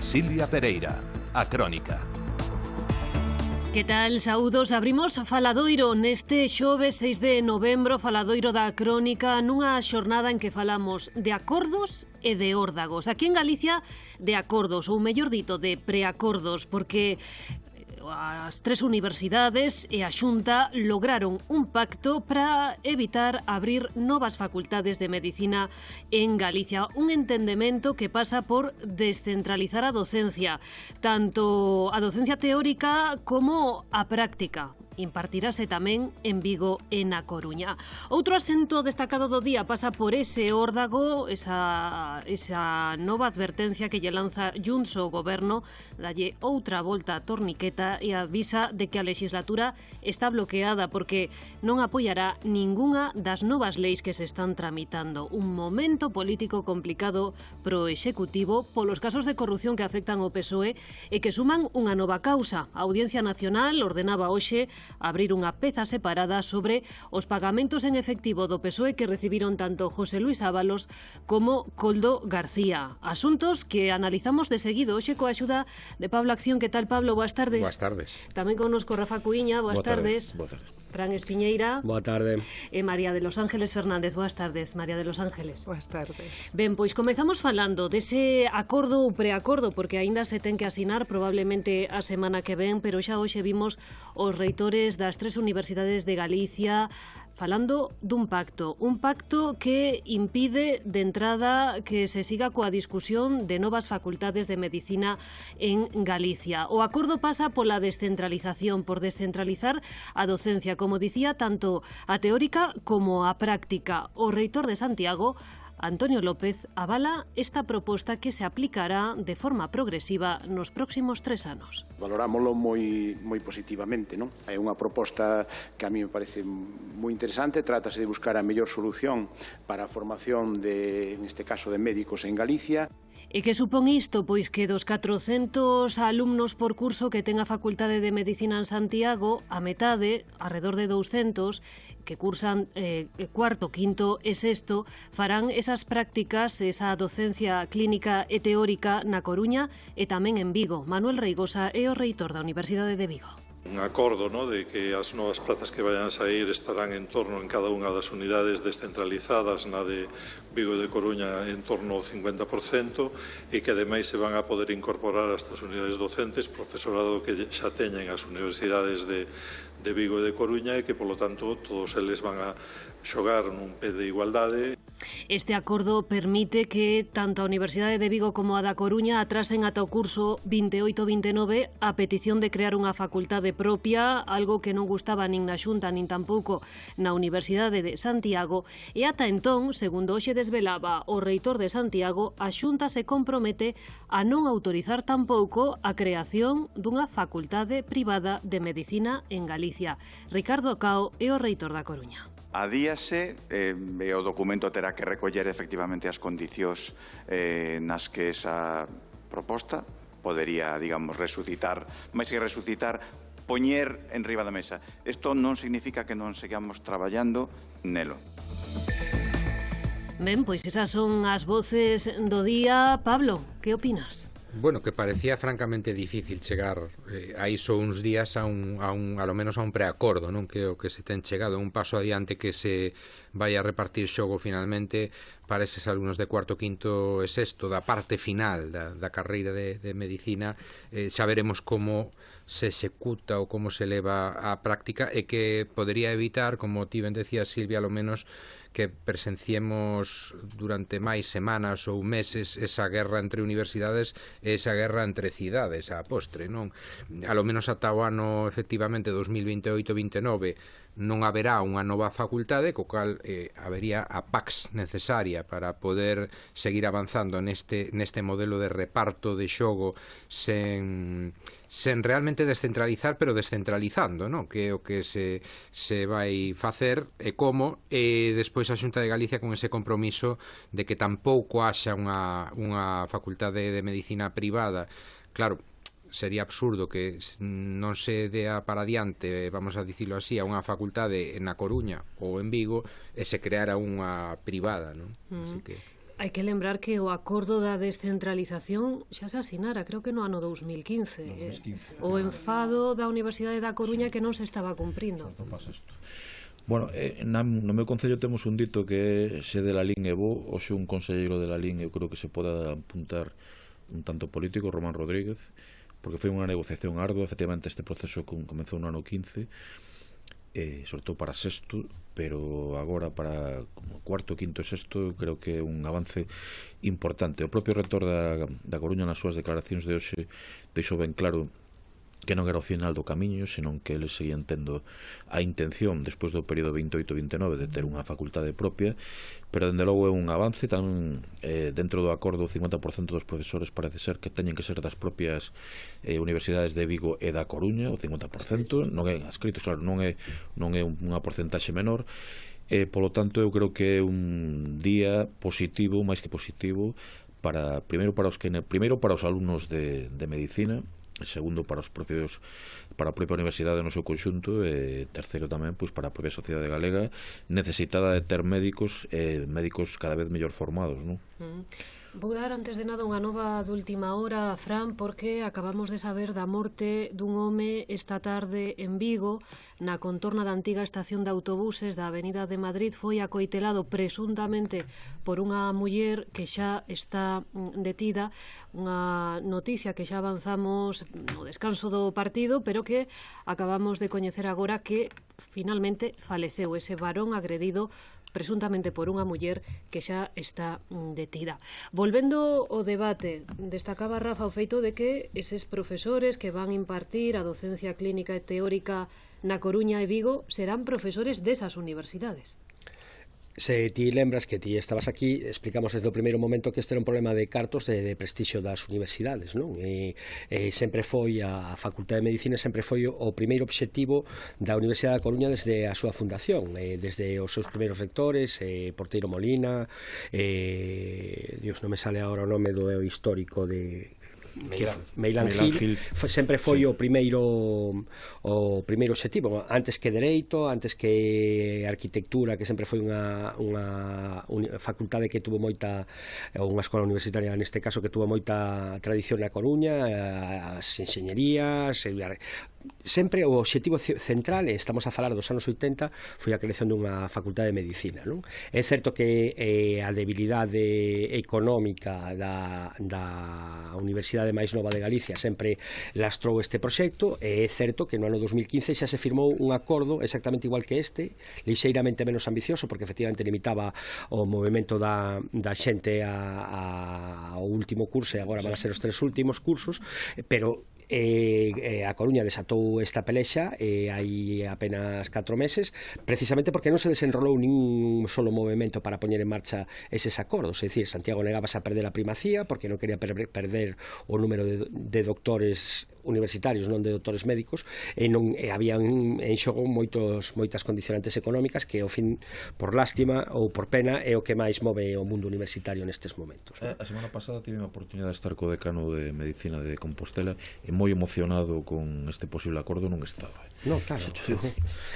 Silvia Pereira, a Crónica. Que tal, saúdos? Abrimos faladoiro neste xoves 6 de novembro, faladoiro da Crónica, nunha xornada en que falamos de acordos e de órdagos. Aquí en Galicia, de acordos, ou mellor dito, de preacordos, porque as tres universidades e a Xunta lograron un pacto para evitar abrir novas facultades de medicina en Galicia. Un entendemento que pasa por descentralizar a docencia, tanto a docencia teórica como a práctica. Impartirase tamén en Vigo e na Coruña. Outro asento destacado do día pasa por ese órdago, esa nova advertencia que lle lanza Junts ao goberno, dalle outra volta a torniqueta e avisa de que a legislatura está bloqueada porque non apoiará ningunha das novas leis que se están tramitando. Un momento político complicado pro Executivo polos casos de corrupción que afectan ao PSOE e que suman unha nova causa. A Audiencia Nacional ordenaba hoxe abrir unha peza separada sobre os pagamentos en efectivo do PSOE que recibiron tanto José Luis Ábalos como Koldo García. Asuntos que analizamos de seguido hoxe coa axuda de Pablo Acción. Que tal, Pablo? Boas tardes. Boas tardes. Tamén connosco Rafa Cuíña. Boas tardes. Boa tarde. Fran Espiñeira. Boa tarde. E María de los Ángeles Fernández. Boas tardes, María de los Ángeles. Boas tardes. Ben, pois comezamos falando dese acordo ou preacordo, porque aínda se ten que asinar probablemente a semana que ven, pero xa hoxe vimos os reitores das tres universidades de Galicia falando dun pacto que impide de entrada que se siga coa discusión de novas facultades de medicina en Galicia. O acordo pasa pola descentralización, por descentralizar a docencia, como dicía, tanto a teórica como a práctica. O reitor de Santiago, Antonio López, avala esta proposta que se aplicará de forma progresiva nos próximos 3 anos. Valorámoslo moi positivamente, non? É unha proposta que a mí me parece moi interesante, trátase de buscar a mellor solución para a formación neste caso de médicos en Galicia. E que supón isto? Pois que dos 400 alumnos por curso que ten a Facultade de Medicina en Santiago, a metade, alrededor de 200, que cursan cuarto, quinto e sexto, farán esas prácticas, esa docencia clínica e teórica na Coruña e tamén en Vigo. Manuel Reigosa é o reitor da Universidade de Vigo. Un acordo, ¿no?, de que as novas plazas que vayan a sair estarán en torno en cada unha das unidades descentralizadas, na de Vigo e de Coruña en torno ao 50%, e que ademais se van a poder incorporar a estas unidades docentes profesorado que xa teñen as universidades de Vigo e de Coruña e que, polo tanto, todos eles van a xogar nun pé de igualdade. Este acordo permite que tanto a Universidade de Vigo como a da Coruña atrasen ata o curso 28-29 a petición de crear unha facultade propia, algo que non gustaba nin na Xunta nin tampouco na Universidade de Santiago, e ata entón, segundo hoxe desvelaba o reitor de Santiago, a Xunta se compromete a non autorizar tampouco a creación dunha facultade privada de medicina en Galicia. Ricardo Cao é o reitor da Coruña. Adíase e o documento terá que recoller efectivamente as condicións nas que esa proposta podería, digamos, resucitar, máis que resucitar, poñer en riba da mesa. Isto non significa que non sigamos traballando nelo. Ben, pois esas son as voces do día. Pablo, que opinas? Bueno, que parecía francamente difícil chegar a iso uns días a lo menos a un preacordo, non? Que o que se ten chegado un paso adiante que se vai a repartir xogo finalmente para eses alumnos de cuarto, quinto e sexto da parte final da carreira de medicina. Xa veremos como se executa ou como se leva á práctica e que podería evitar, como ti ben decías, Silvia, lo menos que presenciemos durante máis semanas ou meses esa guerra entre universidades e esa guerra entre cidades a postre, non? A lo menos ata o ano, efectivamente, 2028-29 non haberá unha nova facultade, co cal habería a PAX necesaria para poder seguir avanzando neste modelo de reparto de xogo sen realmente descentralizar, pero descentralizando, non? Que é o que se vai facer e como, e despois a Xunta de Galicia con ese compromiso de que tampouco haxa unha facultade de medicina privada. Claro, sería absurdo que non se dea para adiante, vamos a dicilo así, a unha facultade na Coruña ou en Vigo e se creara unha privada, non? Así que Hai que lembrar que o acordo da descentralización xa se asinara, creo que no ano 2015. O enfado da Universidade da Coruña que non se estaba cumprindo. Bueno, no meu concello temos un dito que se de la LIN é bo, hoxe un conselleiro de la LIN eu creo que se poda apuntar un tanto político, Román Rodríguez, porque foi unha negociación ardua. Efectivamente este proceso comezou no ano 15, sobre todo para sexto, pero agora para cuarto, quinto e sexto creo que é un avance importante. O propio rector da Coruña nas súas declaracións de hoxe deixou ben claro que non era o final do camiño, senón que eles seguían tendo a intención, despois do período 28-29, de ter unha facultade propia, pero dende logo é un avance. Tan dentro do acordo o 50% dos profesores parece ser que teñen que ser das propias universidades de Vigo e da Coruña, o 50%, non é escrito, claro, non é unha porcentaxe menor. Polo tanto, eu creo que é un día positivo, máis que positivo, primeiro para os alumnos de medicina, segundo para a propia universidade no seu conxunto, e terceiro tamén pois para a propia sociedade galega, necesitada de ter médicos cada vez mellor formados, non? Vou dar antes de nada unha nova de última hora, Fran, porque acabamos de saber da morte dun home esta tarde en Vigo, na contorna da antiga estación de autobuses da Avenida de Madrid. Foi acoitelado presuntamente por unha muller que xa está detida, unha noticia que xa avanzamos no descanso do partido, pero que acabamos de coñecer agora que finalmente faleceu ese varón agredido presuntamente por unha muller que xa está detida. Volvendo ao debate, destacaba Rafa o feito de que eses profesores que van impartir a docencia clínica e teórica na Coruña e Vigo serán profesores desas universidades. Se ti lembras que ti estabas aquí, explicamos desde o primeiro momento que este era un problema de cartos de prestixio das universidades, non? E sempre foi a Facultade de Medicina, sempre foi o primeiro obxectivo da Universidade da Coruña desde a súa fundación, desde os seus primeiros rectores, Porteiro Molina, Dios, non me sale agora o nome do histórico de Meilán Gil, sempre foi o primeiro obxectivo, antes que dereito, antes que arquitectura, que sempre foi unha facultade que tuvo moita, ou unha escola universitaria neste caso que tuvo moita tradición na Coruña, as enxeñerías, sempre o obxectivo central, estamos a falar dos anos 80, foi a creación dunha facultade de medicina, non? É certo que a debilidade económica da Universidade máis nova de Galicia sempre lastrou este proxecto, e é certo que no ano 2015 xa se firmou un acordo exactamente igual que este, lixeiramente menos ambicioso, porque efectivamente limitaba o movimento da xente ao último curso, e agora van a ser os 3 últimos cursos, pero a Coruña desatou esta pelexa hai apenas 4 meses, precisamente porque non se desenrolou nin solo movimento para poñer en marcha eses acordos. É dicir, Santiago negábase a perder a primacía porque non quería perder o número de doctores universitarios, non de doutores médicos, e non habían en xogo moitas condicionantes económicas que, ao fin, por lástima ou por pena, é o que máis move o mundo universitario nestes momentos. A semana pasada tive a oportunidade de estar co decano de Medicina de Compostela e moi emocionado con este posible acordo non estaba. Non, claro.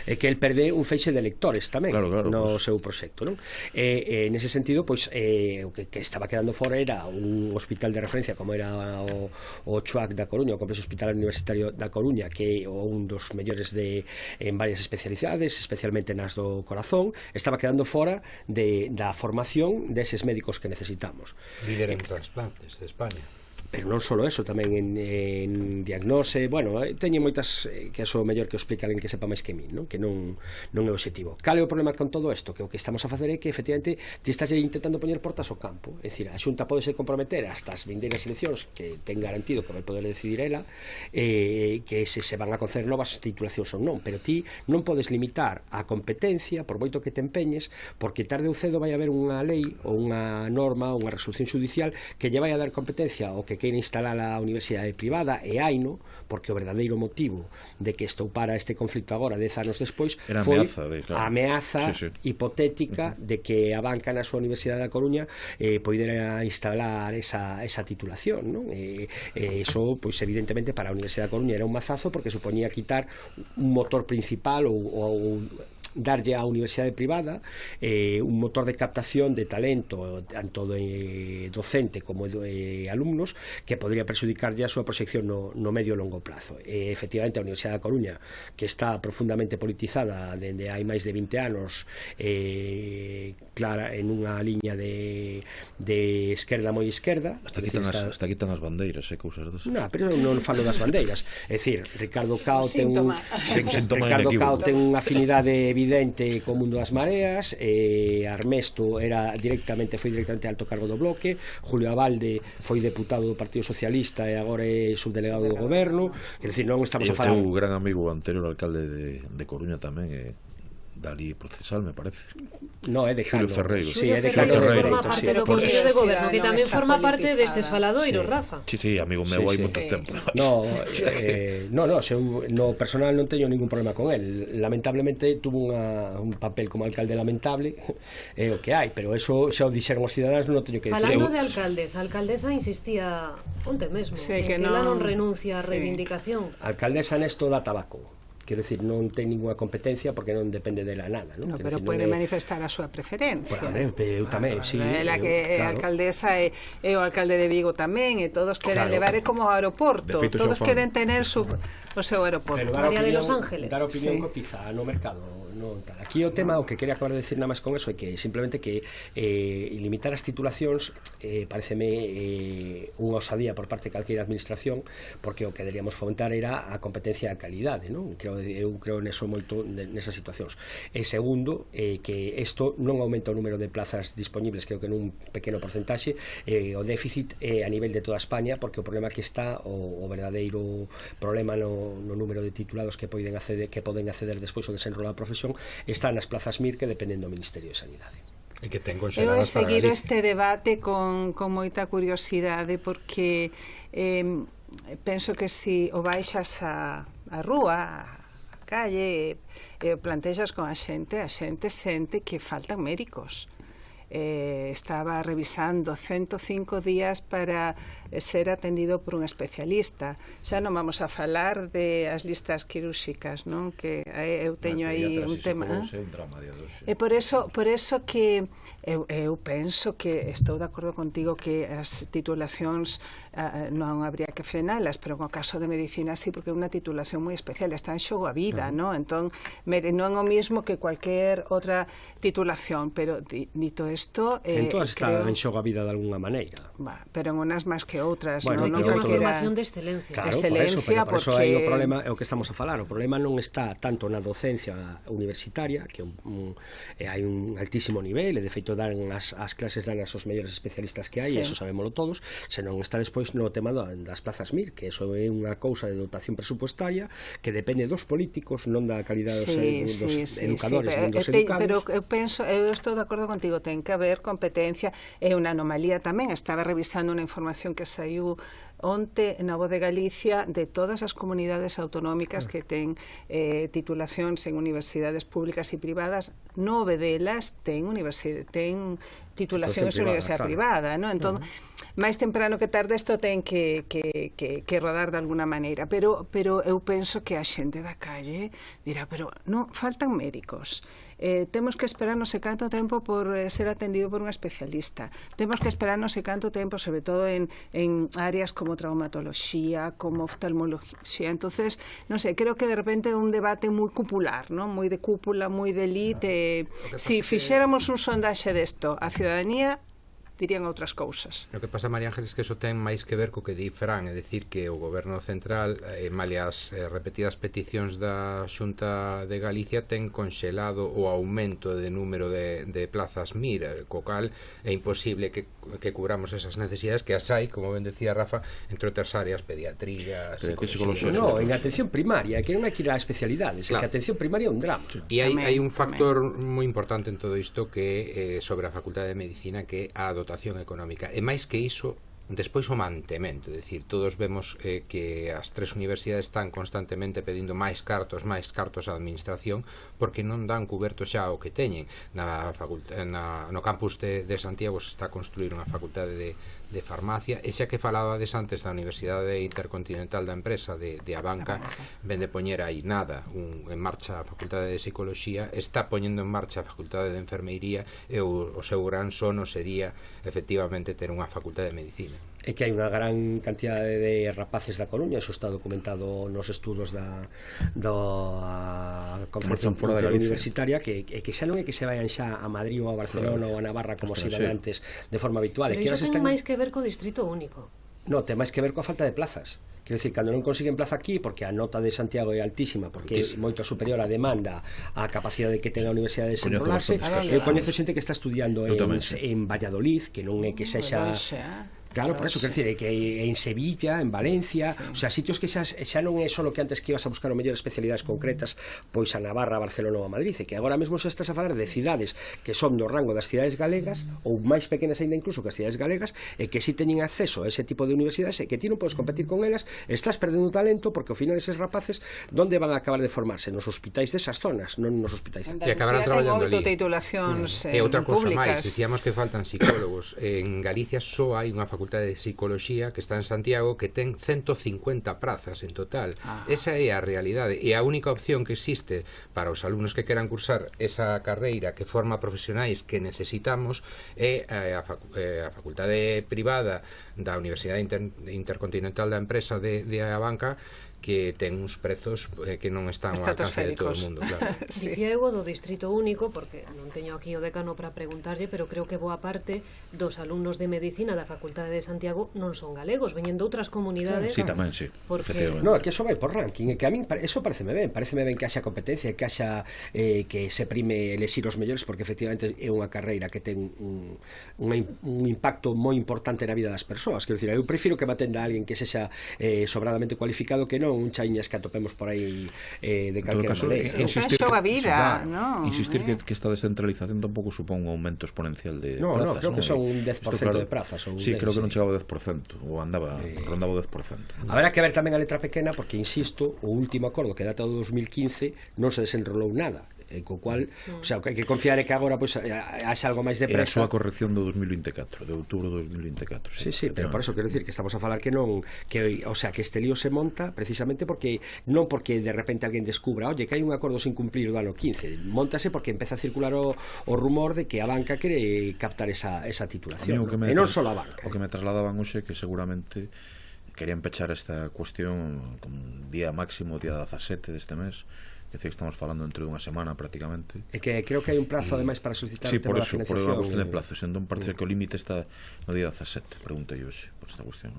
É que el perde un feixe de lectores tamén no seu proxecto, non? Nese sentido, pois, o que estaba quedando fora era un hospital de referencia como era o CHUAC da Coruña, o Complexo Hospitalar Universitario da Coruña, que é un dos mellores en varias especialidades, especialmente nas do corazón, estaba quedando fora da formación deses médicos que necesitamos. Líder en trasplantes de España. Pero non só eso, tamén en diagnose, bueno, teñen moitas que é o mellor que o explica alguén que sepa máis que min, non? Que non é o objetivo. Cal é o problema con todo isto? Que o que estamos a facer é que efectivamente ti estás intentando poñer portas ao campo, é dicir, a Xunta pode se comprometer hasta as vindeiras eleccións que ten garantido que vai poder decidir ela, que se van a conceder novas titulacións ou non, pero ti non podes limitar a competencia por moito que te empeñes, porque tarde ou cedo vai haber unha lei ou unha norma ou unha resolución judicial que lle vai a dar competencia ao que queira instalar a universidade privada, e haino, porque o verdadeiro motivo de que estoupara este conflito agora 10 anos despois foi a ameaza hipotética de que a banca na súa Universidade da Coruña poidera instalar esa titulación, non? Iso, pois, evidentemente, para a Universidade da Coruña era un mazazo, porque supoñía quitar un motor principal ou darlle á universidade privada un motor de captación de talento tanto de docente como de alumnos que podría perjudicarlle a súa proxección no medio e longo plazo. Efectivamente, a Universidade da Coruña, que está profundamente politizada dende hai máis de 20 anos, clara en unha liña de esquerda moi esquerda. Hasta quitan as bandeiras e cousas desas. Non, pero non falo das bandeiras. É dicir, Ricardo Cao ten unha afinidade evidente co mundo das mareas, Armesto foi directamente alto cargo do Bloque, Julio Abalde foi deputado do Partido Socialista e agora é subdelegado do Goberno. É dicir, non estamos a falar... E o teu gran amigo anterior alcalde de Coruña tamén Dalí procesal, me parece. No, é decano. Xulio Ferreiro. Sí, é decano, forma parte do Consello de Goberno, que tamén forma parte destes faladoiros, Rafa. Sí, amigo meu, hai moito tempo. No, personal non teño ningún problema con él. Lamentablemente tuvo un papel como alcalde lamentable, é o que hai, pero eso xa o dixeron os cidadáns, non teño que dicir. Falando de alcaldes, a alcaldesa insistía onte mesmo en que ela non renuncia a reivindicación. A alcaldesa nesto dá tabaco. Quero dicir, non ten ninguna competencia porque non depende dela nada, non? Pero pode manifestar a súa preferencia. Eu tamén, sí. Ela que é alcaldesa e o alcalde de Vigo tamén, e todos queren levar como aeroporto, todos queren tener o seu aeroporto. María de Los Ángeles. Dar opinión cotiza no mercado. Aquí o tema, o que quería acabar de decir nada máis con eso, é que simplemente que limitar as titulacións pareceme unha osadía por parte de calqueira administración, porque o que deberíamos fomentar era a competencia e a calidade, non? Eu creo neso moito nesas situacións. E segundo, que isto non aumenta o número de plazas disponibles, creo que nun pequeno porcentaxe, o déficit a nivel de toda España, porque o problema que está, o verdadeiro problema no número de titulados que poden acceder despois ao desenrolo da profesión está nas plazas MIR que dependen do Ministerio de Sanidade. E que ten eu he seguido este debate con moita curiosidade, porque penso que se o baixas a rúa, a calle, plantexas con a xente sente que faltan médicos. Estaba revisando 105 días para ser atendido por un especialista. Xa non vamos a falar de as listas quirúrxicas, non? Que eu teño aí un tema. E por eso que eu penso que estou de acordo contigo que as titulacións non habría que frenalas, pero no caso de medicina sí, porque é unha titulación moi especial, está en xogo a vida, non? Entón, non é o mismo que cualquier outra titulación, pero dito isto... En todas está en xogo a vida de alguna maneira. Pero en unas máis que outras, bueno, non calquera... formación de excelencia. Claro, excelencia, por eso aí o problema é o que estamos a falar. O problema non está tanto na docencia universitaria, que hai un altísimo nivel, e de feito dan as clases dan aos mellores especialistas que hai, eso sabémolo todos, senón está despois no tema das plazas MIR, que eso é unha cousa de dotación presupuestaria que depende dos políticos, non da calidade dos educadores, non dos educados. Pero eu penso, eu estou de acordo contigo, ten que haber competencia, é unha anomalía tamén. Estaba revisando unha información que saiu onte na Voz de Galicia de todas as comunidades autonómicas que ten titulacións en universidades públicas e privadas. 9 delas ten titulacións en universidade privada, non? Entón, máis temprano que tarde isto ten que rodar de alguna maneira, pero eu penso que a xente da calle dirá, pero non, faltan médicos. Temos que esperar non sei canto tempo por ser atendido por un especialista. Temos que esperar non sei canto tempo, sobre todo en áreas como traumatoloxía, como oftalmoloxía. Entonces, non sei, creo que de repente é un debate moi cupular, non? Moi de cúpula, moi de elite. Si fixéramos un sondaxe desto a ciudadanía, dirían outras cousas. O que pasa, María Ángeles, que eso ten máis que ver co que di Fran, é dicir que o Goberno Central, malia as repetidas peticións da Xunta de Galicia, ten conxelado o aumento de número de plazas MIR, co cal é imposible que cubramos esas necesidades que as hai, como ben decía Rafa, entre outras áreas, pediatría, psicología. No, en atención primaria, que non hai que ir a especialidades, que a atención primaria é un drama. E hai un factor moi importante en todo isto que sobre a Facultade de Medicina, que é a dotación económica. E máis que iso, Despois o mantemento, é dicir, todos vemos que as tres universidades están constantemente pedindo máis cartos á administración, porque non dan cuberto xa o que teñen. No campus de Santiago se está a construir unha facultade de farmacia, e xa que falabades antes da Universidade Intercontinental da Empresa de Abanca, ven de poñer aí nada en marcha a Facultade de Psicoloxía, está poñendo en marcha a Facultade de Enfermeiría, e o seu gran sono sería efectivamente ter unha Facultade de Medicina. É que hai unha gran cantidade de rapaces da Coruña, eso está documentado nos estudos da Conferencia Universitaria, que xa non é que se vayan xa a Madrid ou a Barcelona ou a Navarra como se iban antes de forma habitual. Pero iso ten máis que ver co distrito único. No, ten máis que ver coa falta de plazas. Quero dicir, cando non consiguen plaza aquí, porque a nota de Santiago é altísima, porque é moito superior a demanda á capacidade que ten a Universidade de desenrolarse, eu coñezo xente que está estudiando en Valladolid, que non é que sexa... Claro, por eso, quero dicir, que en Sevilla, en Valencia, o sea, sitios que xa non é só que antes que ibas a buscar o mellor especialidades concretas, pois a Navarra, a Barcelona ou a Madrid, e que agora mesmo xa estás a falar de cidades que son do rango das cidades galegas, ou máis pequenas aínda incluso que as cidades galegas, e que si teñen acceso a ese tipo de universidades, e que ti non podes competir con elas, estás perdendo talento, porque ao final eses rapaces, onde van a acabar de formarse? Nos hospitais desas zonas, non nos hospitais. E acabarán traballando ali. Titulacións e outra cousa máis, públicas. dicíamos que faltan psicólogos. En Galicia só hai unha facultade de Psicoloxía que está en Santiago que ten 150 prazas en total. Esa é a realidade, e a única opción que existe para os alumnos que queran cursar esa carreira que forma profesionais que necesitamos é a facultade privada da Universidade Intercontinental da Empresa de Abanca, que ten uns prezos que non están ao alcance de todo o mundo, claro. Dicía eu do distrito único, porque non teño aquí o decano para preguntarlle, pero creo que boa parte dos alumnos de Medicina da Facultade de Santiago non son galegos, veñen de outras comunidades. Sí, tamén, sí. Porque... No, que eso vai por ranking, e que a min eso pareceme ben que haxa competencia, que haxa que se prime elexir os mellores, porque efectivamente é unha carreira que ten un impacto moi importante na vida das persoas. Quero dicir, eu prefiro que me atenda alguén que sexa sobradamente cualificado que non un chaiñas que atopemos por aí de calquera maneira. Insistir que esta descentralización tampouco supón un aumento exponencial de plazas. Creo que son un 10% de plazas. Sí, creo que non chegaba ao 10%, ou rondaba o 10%. Haberá que ver tamén a letra pequena, porque, insisto, o último acordo que data do 2015 non se desenrolou nada, co cual, o sea, que hai que confiar é que agora pois haxa algo máis de presa. É a súa corrección do 2024, de outubro do 2024. Sí, pero por eso quero dicir que estamos a falar que non, o sea, que este lío se monta precisamente porque non porque de repente alguén descubra, oye, que hai un acordo sin cumplir do ano 15, montase porque empeza a circular o rumor de que a banca quere captar esa titulación, e non só a banca. O que me trasladaban hoxe que seguramente querían pechar esta cuestión con día máximo, día 17 deste mes. É dicir, estamos falando entre unha semana prácticamente. É que creo que hai un prazo ademais para solicitar o tema da financiación. Sí, por unha cuestión de plazos. Entón parece que o límite está no día 17, preguntei hoxe por esta cuestión.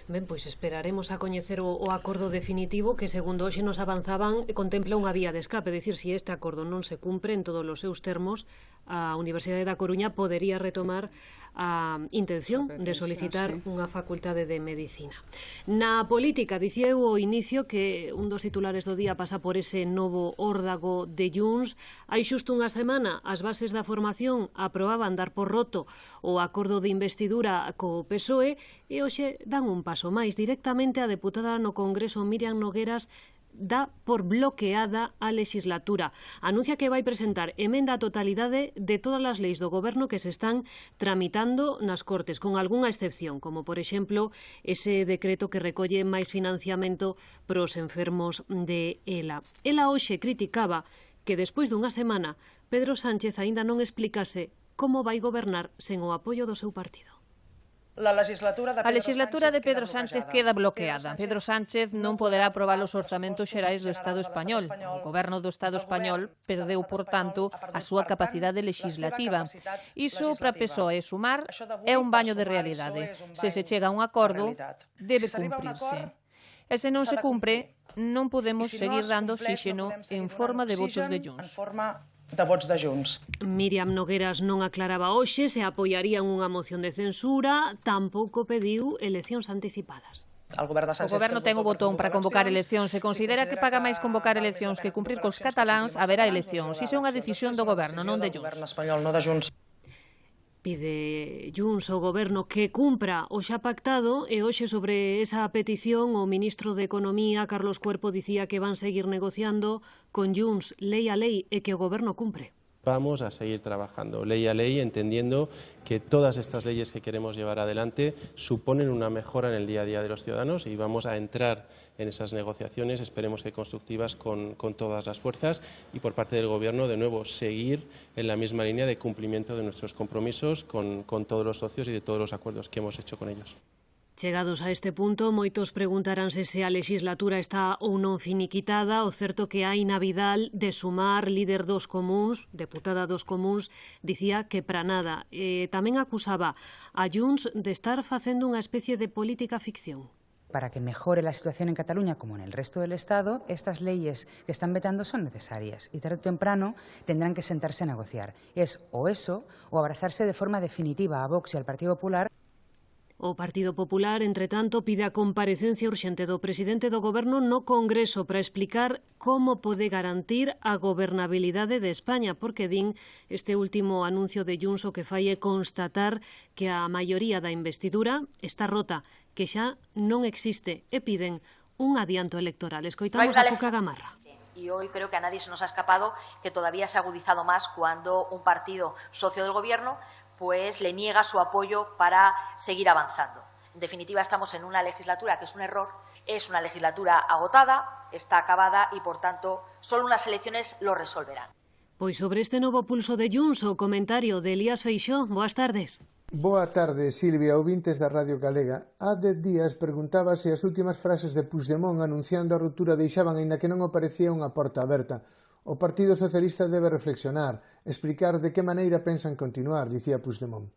Ben, pois esperaremos a coñecer o acordo definitivo que, segundo hoxe nos avanzaban, contempla unha vía de escape. É dicir, se este acordo non se cumpre en todos os seus termos, a Universidade da Coruña podería retomar a intención de solicitar unha facultade de Medicina. Na política, dicía eu ao inicio que un dos titulares do día pasa por ese novo órdago de Junts. Hai xusto unha semana as bases da formación aprobaban dar por roto o acordo de investidura co PSOE, e hoxe dan un paso máis. Directamente a deputada no Congreso Míriam Nogueras dá por bloqueada a legislatura. Anuncia que vai presentar emenda á totalidade de todas as leis do goberno que se están tramitando nas Cortes, con algunha excepción, como por exemplo ese decreto que recolle máis financiamento pros enfermos de ELA. Ela hoxe criticaba que despois dunha semana Pedro Sánchez aínda non explicase como vai gobernar sen o apoio do seu partido. A legislatura de Pedro Sánchez queda bloqueada. Pedro Sánchez non poderá aprobar os orzamentos xerais do Estado español. O goberno do Estado español perdeu, por tanto, a súa capacidade legislativa. Iso para PSOE Sumar é un baño de realidade. Se se chega a un acordo, debe cumprirse. E se non se cumpre, non podemos seguir dando oxíxeno en forma de votos de Junts. Míriam Nogueras non aclaraba hoxe se apoiarían unha moción de censura, tampouco pediu eleccións anticipadas. O goberno ten o botón para convocar eleccións. Se considera que paga máis convocar eleccións que cumprir cos cataláns, haberá eleccións. Iso é unha decisión do goberno, non de Junts. Pide Junts ao goberno que cumpra o xa pactado e hoxe sobre esa petición o ministro de Economía, Carlos Cuerpo, dicía que van seguir negociando con Junts lei a lei e que o goberno cumpre. Vamos a seguir trabajando ley a ley, entendiendo que todas estas leyes que queremos llevar adelante suponen una mejora en el día a día de los ciudadanos y vamos a entrar en esas negociaciones, esperemos que constructivas, con todas las fuerzas y por parte del Gobierno, de nuevo, seguir en la misma línea de cumplimiento de nuestros compromisos con todos los socios y de todos los acuerdos que hemos hecho con ellos. Chegados a este punto, moitos preguntaránse se a legislatura está ou non finiquitada. O certo que Aina Vidal, de Sumar, líder dos comuns, deputada dos comuns, dicía que para nada. Tamén acusaba a Junts de estar facendo unha especie de política ficción. Para que mejore la situación en Cataluña como en el resto del Estado, estas leyes que están vetando son necesarias y tarde o temprano tendrán que sentarse a negociar. Es o eso o abrazarse de forma definitiva a Vox y al Partido Popular. O Partido Popular, entre tanto, pide a comparecencia urxente do presidente do Goberno no Congreso para explicar como pode garantir a gobernabilidade de España, porque din este último anuncio de Junts o que fai é constatar que a maioría da investidura está rota, que xa non existe e piden un adianto electoral. Escoitamos a Cuca Gamarra. Y hoy creo que a nadie se nos ha escapado que todavía se ha agudizado más cuando un partido socio del Gobierno pues le niega su apoyo para seguir avanzando. En definitiva, estamos en una legislatura que es un error, es una legislatura agotada, está acabada y, por tanto, solo unas elecciones lo resolverán. Pois sobre este novo pulso de Junts, o comentario de Elías Feixóo. Boas tardes. Boa tarde, Silvia, ouvintes da Radio Galega. Há 10 días preguntaba se as últimas frases de Puigdemont anunciando a ruptura deixaban, aínda que non o parecía, unha porta aberta. O Partido Socialista debe reflexionar, explicar de que maneira pensan continuar, dicía Puigdemont.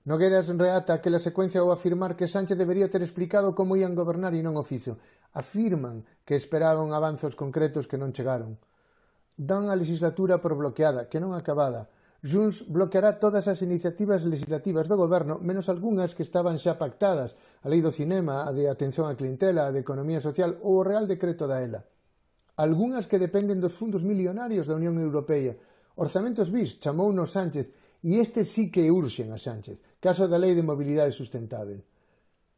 Nogueras reata aquela secuencia ao afirmar que Sánchez debería ter explicado como ían gobernar e non o fizo. Afirman que esperaban avanzos concretos que non chegaron. Dan a legislatura por bloqueada, que non acabada. Junts bloqueará todas as iniciativas legislativas do Goberno, menos algunhas que estaban xa pactadas, a lei do cinema, a de atención á clientela, a de economía social ou o Real Decreto da ELA. Algunhas que dependen dos fundos millonarios da Unión Europea. Orzamentos bis, chamounos Sánchez, e este sí que urxen a Sánchez, caso da Lei de Mobilidade Sustentável.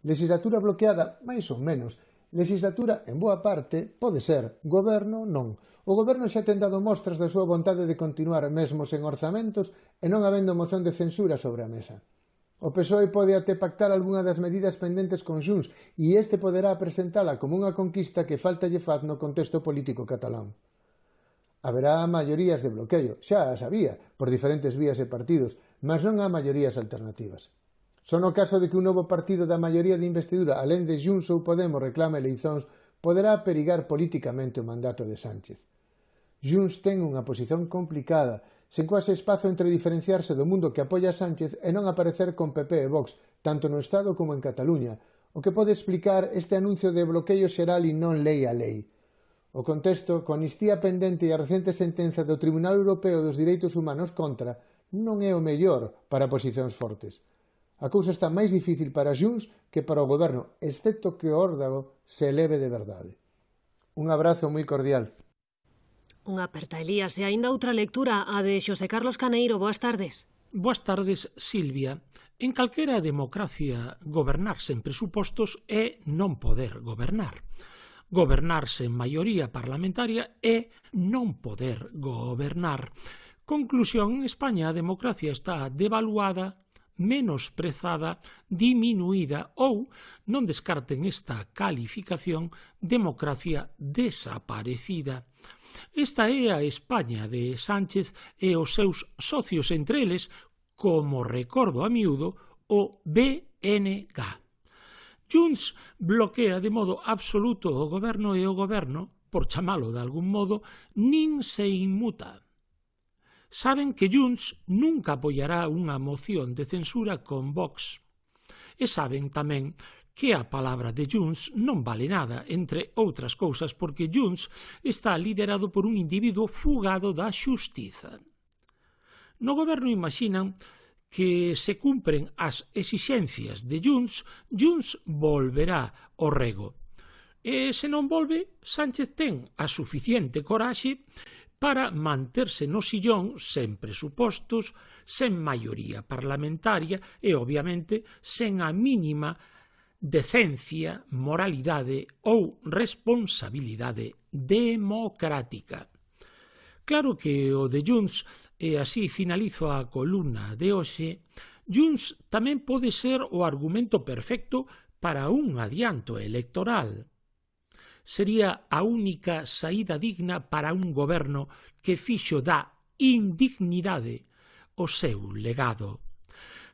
Legislatura bloqueada, máis ou menos. Legislatura, en boa parte, pode ser. Goberno, non. O Goberno xa ten dado mostras da súa vontade de continuar mesmo sen orzamentos e non habendo moción de censura sobre a mesa. O PSOE pode até pactar algunha das medidas pendentes con Junts e este poderá presentala como unha conquista que falta lle faz no contexto político catalán. Haberá maiorías de bloqueo, xa as había, por diferentes vías e partidos, mas non há maiorías alternativas. Só no caso de que un novo partido da maioría de investidura, alén de Junts ou Podemos, reclame eleicións, poderá perigar políticamente o mandato de Sánchez. Junts ten unha posición complicada, sen quase espazo entre diferenciarse do mundo que apoia a Sánchez e non aparecer con PP e Vox, tanto no Estado como en Cataluña, o que pode explicar este anuncio de bloqueo xeral e non lei a lei. O contexto, con amnistía pendente e a recente sentenza do Tribunal Europeo dos Direitos Humanos contra, non é o mellor para posicións fortes. A cousa está máis difícil para Junts que para o Goberno, excepto que o órdago se eleve de verdade. Un abrazo moi cordial. Unha aperta, Elías, e aínda outra lectura, a de Xosé Carlos Caneiro. Boas tardes. Boas tardes, Silvia. En calquera democracia, gobernar sen presupostos é non poder gobernar. Gobernar sen maioría parlamentaria é non poder gobernar. Conclusión, en España a democracia está devaluada, menosprezada, diminuída ou, non descarten esta calificación, democracia desaparecida. Esta é a España de Sánchez e os seus socios, entre eles, como recordo a miúdo, o BNG. Junts bloquea de modo absoluto o goberno e o goberno, por chamalo de algún modo, nin se inmuta. Saben que Junts nunca apoiará unha moción de censura con Vox. E saben tamén que a palabra de Junts non vale nada, entre outras cousas, porque Junts está liderado por un individuo fugado da xustiza. No goberno imaxinan que se cumpren as exixencias de Junts, Junts volverá ao rego. E se non volve, Sánchez ten a suficiente coraxe para manterse no sillón sen presupostos, sen maioría parlamentaria e, obviamente, sen a mínima decencia, moralidade ou responsabilidade democrática. Claro que o de Junts, e así finalizo a columna de hoxe, Junts tamén pode ser o argumento perfecto para un adianto electoral. Sería a única saída digna para un goberno que fixo da indignidade o seu legado.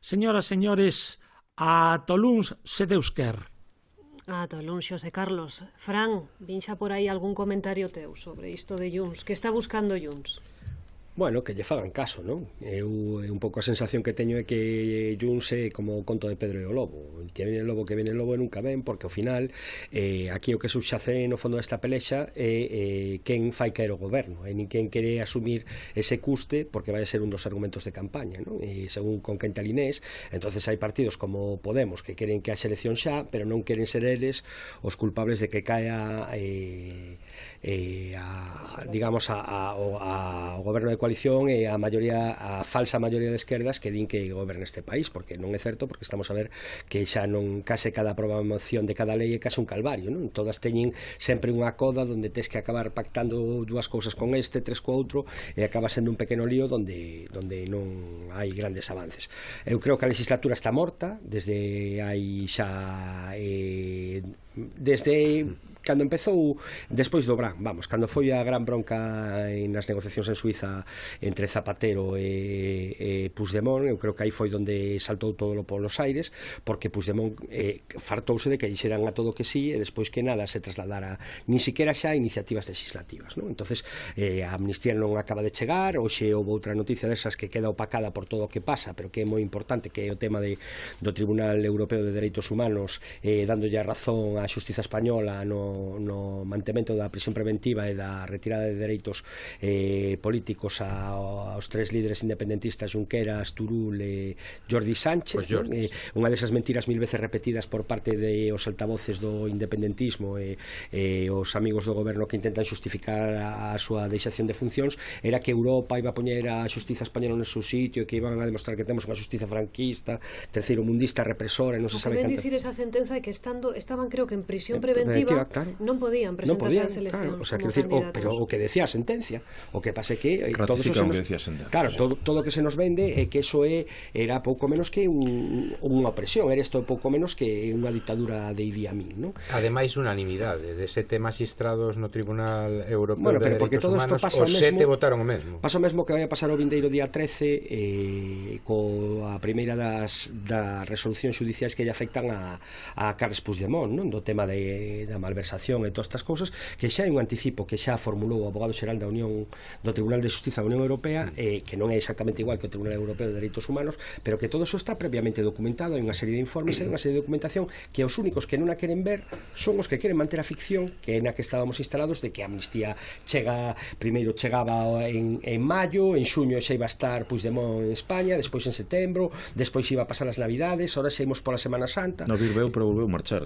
Señoras, señores, ata o luns, se Deus quer. Ata o luns, Xosé Carlos. Fran, vinxa por aí algún comentario teu sobre isto de Junts. Que está buscando Junts? Bueno, que lle fagan caso, non? Un pouco a sensación que teño é que Junts é como o conto de Pedro e o Lobo. Que viene el lobo e nunca ven, porque ao final aquí o que subxace no fondo desta pelexa é quen fai caer o goberno, e nin quen quere asumir ese custe, porque vai a ser un dos argumentos de campaña, non? E según con quen talinés, entonces hai partidos como Podemos que queren que haxa elección xa, pero non queren ser eles os culpables de que caia digamos ao goberno de coalición e a falsa maioría de esquerdas que din que goberna este país, porque non é certo, porque estamos a ver que xa non case cada aprobación de cada lei é case un calvario, non? Todas teñen sempre unha coda onde tes que acabar pactando dúas cousas con este, tres co outro, e acaba sendo un pequeno lío onde non hai grandes avances. Eu creo que a legislatura está morta desde hai xa desde cando empezou despois do Brán, cando foi a gran bronca nas negociacións en Suiza entre Zapatero e Puigdemont, eu creo que aí foi onde saltou todo polos aires, porque Puigdemont fartouse de que dixeran a todo que sí e despois que nada se trasladara nin siquiera xa a iniciativas legislativas, non? Entonces a amnistía non acaba de chegar, hoxe houve outra noticia desas que queda opacada por todo o que pasa, pero que é moi importante, que é o tema do Tribunal Europeo de Dereitos Humanos dándolle a razón á xustiza española no mantemento da prisión preventiva e da retirada de dereitos políticos aos tres líderes independentistas Junqueras, Turull e Jordi Sánchez, unha desas mentiras mil veces repetidas por parte dos altavoces do independentismo e os amigos do goberno que intentan xustificar a súa deixación de funcións era que Europa iba a poñer a xustiza española no seu sitio e que iban a demostrar que temos unha xustiza franquista, terceiro mundista, represora e non se sabe canta. O que ven dicir esa sentenza é que estaban creo que en prisión preventiva non podían presentarse ás eleccións, claro, o sea, como candidatos. Pero o que decía a sentencia, o que pasa é que todo o que se nos vende é que eso era pouco menos que unha opresión, era isto pouco menos que unha dictadura de Idi Amin, non? Ademais, unanimidade de 7 magistrados no Tribunal Europeo de Dereitos Humanos, os 7 votaron o mesmo. Pasa o mesmo que vai a pasar o vindeiro día 13 coa primeira das resolucións judiciais que lle afectan a Carles Puigdemont, non? Do tema da malversación e todas estas cousas, que xa é un anticipo que xa formulou o abogado xeral do Tribunal de Xustiza da Unión Europea, que non é exactamente igual que o Tribunal Europeo de Dereitos Humanos, pero que todo eso está previamente documentado, hai unha serie de informes, hai unha serie de documentación que os únicos que non a queren ver son os que queren manter a ficción que é na que estábamos instalados de que a amnistía primeiro chegaba en maio, en xuño xa iba a estar Puigdemont en España, despois en setembro, despois iba a pasar as Navidades, ahora xa imos pola Semana Santa. No, veu, pero volveu marchar.